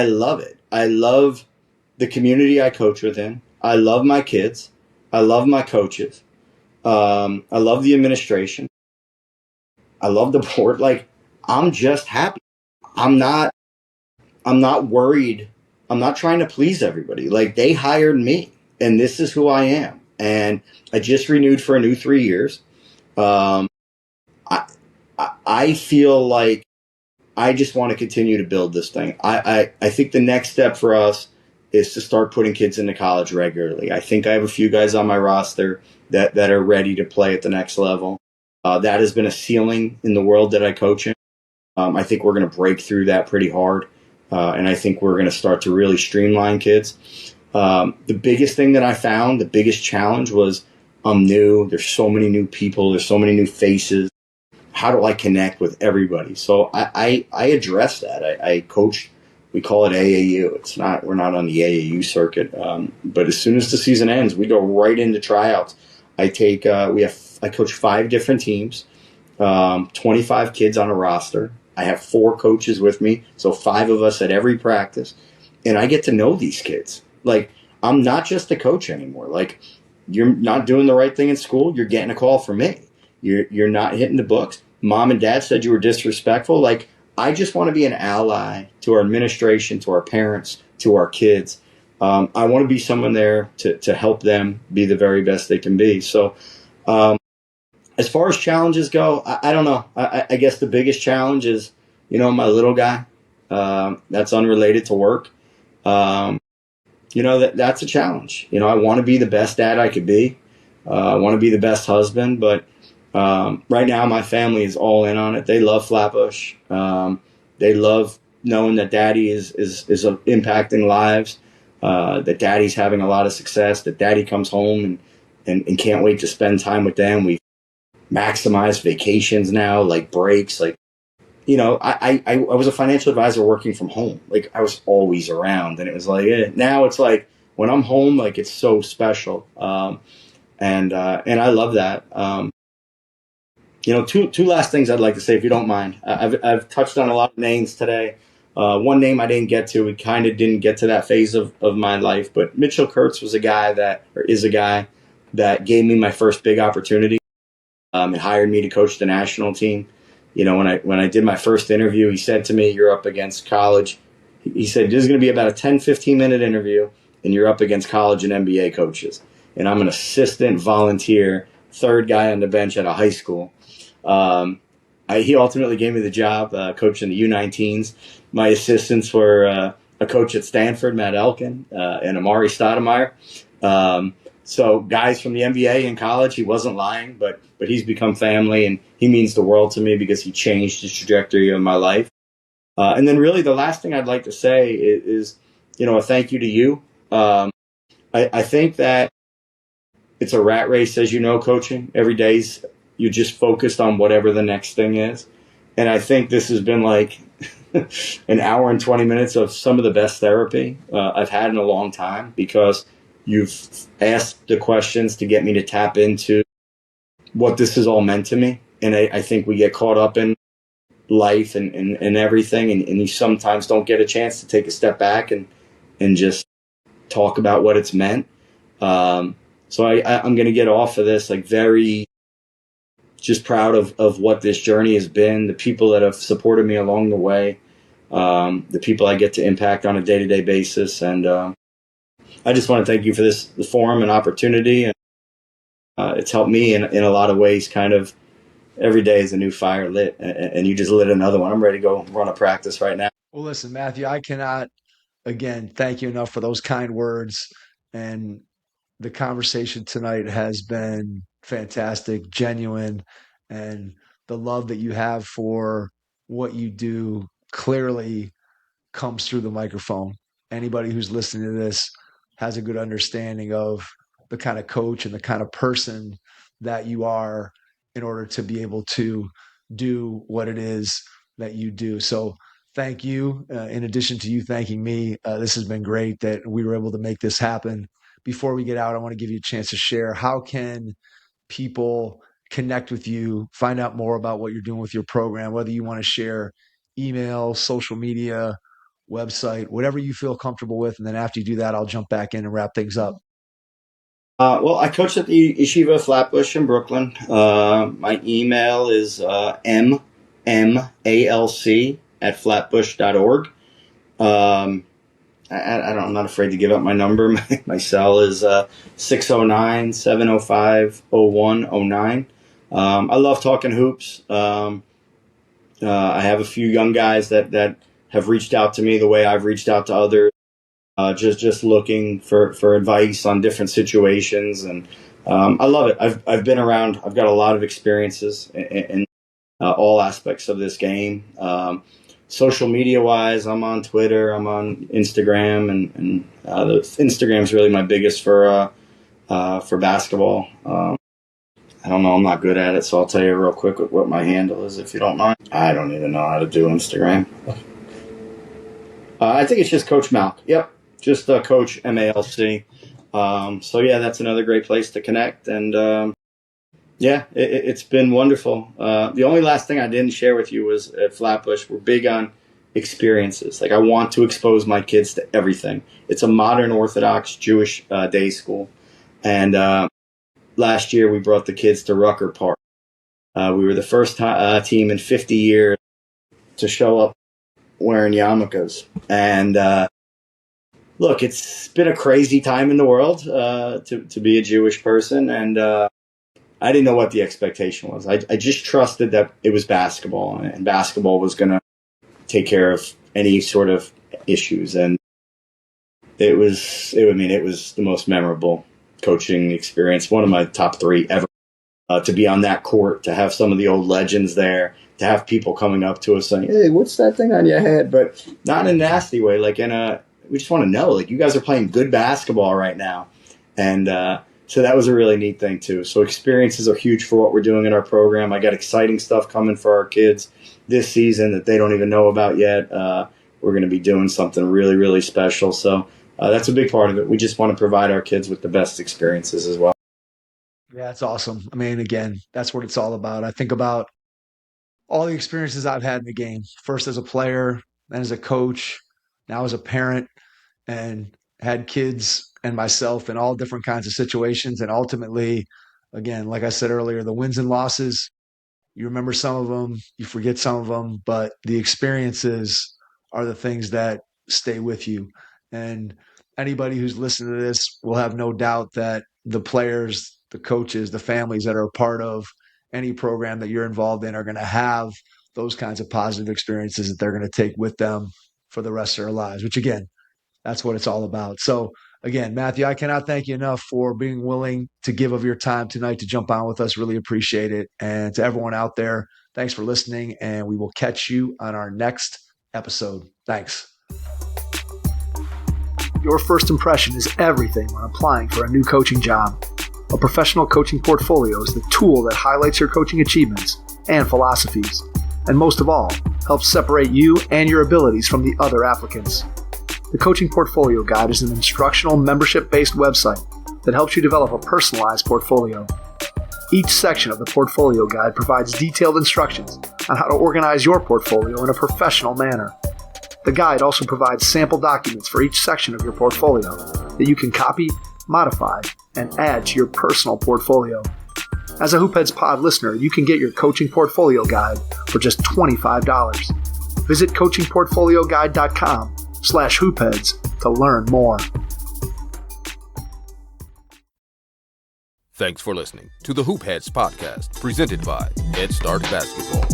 love it. I love the community I coach within. I love my kids. I love my coaches. I love the administration. I love the board. Like, I'm just happy. I'm not worried. I'm not trying to please everybody. Like, they hired me, and this is who I am. And I just renewed for a new 3 years. I feel like I just want to continue to build this thing. I think the next step for us is to start putting kids into college regularly. I think I have a few guys on my roster that are ready to play at the next level. That has been a ceiling in the world that I coach in. I think we're going to break through that pretty hard. And I think we're going to start to really streamline kids. The biggest thing that I found, the biggest challenge was, I'm new. There's so many new people. There's so many new faces. How do I connect with everybody? So I address that. I coach. We call it AAU. We're not on the AAU circuit. But as soon as the season ends, we go right into tryouts. I coach 5 different teams, 25 kids on a roster. I have 4 coaches with me, so 5 of us at every practice, and I get to know these kids. Like, I'm not just a coach anymore. Like, you're not doing the right thing in school, you're getting a call from me. You're not hitting the books. Mom and dad said you were disrespectful. Like, I just want to be an ally to our administration, to our parents, to our kids. I want to be someone there to help them be the very best they can be. So as far as challenges go, I don't know. I guess the biggest challenge is, my little guy. That's unrelated to work. That's a challenge. I want to be the best dad I could be. I want to be the best husband, but right now my family is all in on it. They love Flatbush. They love knowing that daddy is impacting lives, that daddy's having a lot of success, that daddy comes home and can't wait to spend time with them. We maximize vacations now, like breaks, like, I was a financial advisor working from home. Like, I was always around, and it was like, now it's like when I'm home, like, it's so special. And I love that. Two last things I'd like to say, if you don't mind. I've touched on a lot of names today. One name I didn't get to. We kind of didn't get to that phase of my life, but Mitchell Kurtz is a guy that gave me my first big opportunity. And hired me to coach the national team. When I did my first interview, he said to me, "You're up against college." He said, "This is going to be about a 10, 15-minute interview, and you're up against college and NBA coaches. And I'm an assistant volunteer, third guy on the bench at a high school." He ultimately gave me the job coaching the U19s. My assistants were a coach at Stanford, Matt Elkin, and Amari Stoudemire. So guys from the NBA in college, he wasn't lying, but he's become family, and he means the world to me because he changed the trajectory of my life. And then really the last thing I'd like to say is a thank you to you. I think that it's a rat race, as coaching. Every day's you're just focused on whatever the next thing is. And I think this has been like an hour and 20 minutes of some of the best therapy I've had in a long time, because you've asked the questions to get me to tap into what this has all meant to me. And I think we get caught up in life and everything, and you sometimes don't get a chance to take a step back and just talk about what it's meant. So I'm going to get off of this, like, very just proud of what this journey has been, the people that have supported me along the way, the people I get to impact on a day-to-day basis. And I just want to thank you for the forum and opportunity. And it's helped me in a lot of ways. Kind of every day is a new fire lit, and you just lit another one. I'm ready to go run a practice right now. Well, listen, Matthew, I cannot, again, thank you enough for those kind words. And the conversation tonight has been fantastic, genuine, and the love that you have for what you do clearly comes through the microphone. Anybody who's listening to this has a good understanding of the kind of coach and the kind of person that you are in order to be able to do what it is that you do. So thank you. In addition to you thanking me, this has been great that we were able to make this happen. Before we get out, I want to give you a chance to share. How can people connect with you, find out more about what you're doing with your program, whether you want to share email, social media, website, whatever you feel comfortable with. And then after you do that, I'll jump back in and wrap things up. Well, I coach at the Yeshiva of Flatbush in Brooklyn. My email is mmalc@flatbush.org. I'm not afraid to give out my number. My cell is 609-705-0109. I love talking hoops. I have a few young guys that have reached out to me the way I've reached out to others, just looking for advice on different situations. And I love it. I've been around. I've got a lot of experiences in all aspects of this game. Social media wise, I'm on Twitter, I'm on Instagram, and the Instagram's really my biggest for basketball. I don't know, I'm not good at it, so I'll tell you real quick what my handle is, if you don't mind. I don't even know how to do Instagram. I think it's just Coach Malc. Yep, just Coach MALC. So yeah, that's another great place to connect. And yeah, it's been wonderful. The only last thing I didn't share with you was at Flatbush, we're big on experiences. Like, I want to expose my kids to everything. It's a modern Orthodox Jewish day school. And last year we brought the kids to Rucker Park. We were the first team in 50 years to show up wearing yarmulkes. And look, it's been a crazy time in the world to be a Jewish person. And I didn't know what the expectation was. I just trusted that it was basketball, and basketball was going to take care of any sort of issues. And it was the most memorable coaching experience, one of my top 3 ever, to be on that court, to have some of the old legends there, to have people coming up to us saying, "Hey, what's that thing on your head?" But not in a nasty way, like we just want to know, like, you guys are playing good basketball right now. And so that was a really neat thing too. So experiences are huge for what we're doing in our program. I got exciting stuff coming for our kids this season that they don't even know about yet. We're going to be doing something really, really special. So that's a big part of it. We just want to provide our kids with the best experiences as well. Yeah, it's awesome. I mean, again, that's what it's all about. I think about all the experiences I've had in the game, first as a player, then as a coach, now as a parent, and had kids and myself in all different kinds of situations. And ultimately, again, like I said earlier, the wins and losses, you remember some of them, you forget some of them, but the experiences are the things that stay with you. And anybody who's listening to this will have no doubt that the players, the coaches, the families that are a part of any program that you're involved in are going to have those kinds of positive experiences that they're going to take with them for the rest of their lives, which, again, that's what it's all about. So again, Matthew, I cannot thank you enough for being willing to give of your time tonight to jump on with us. Really appreciate it. And to everyone out there, thanks for listening, and we will catch you on our next episode. Thanks. Your first impression is everything when applying for a new coaching job. A professional coaching portfolio is the tool that highlights your coaching achievements and philosophies, and most of all, helps separate you and your abilities from the other applicants. The Coaching Portfolio Guide is an instructional, membership-based website that helps you develop a personalized portfolio. Each section of the Portfolio Guide provides detailed instructions on how to organize your portfolio in a professional manner. The guide also provides sample documents for each section of your portfolio that you can copy, modify, and add to your personal portfolio. As a Hoopheads Pod listener, you can get your Coaching Portfolio Guide for just $25. Visit coachingportfolioguide.com/hoopheads to learn more. Thanks for listening to the Hoopheads podcast, presented by Head Start Basketball.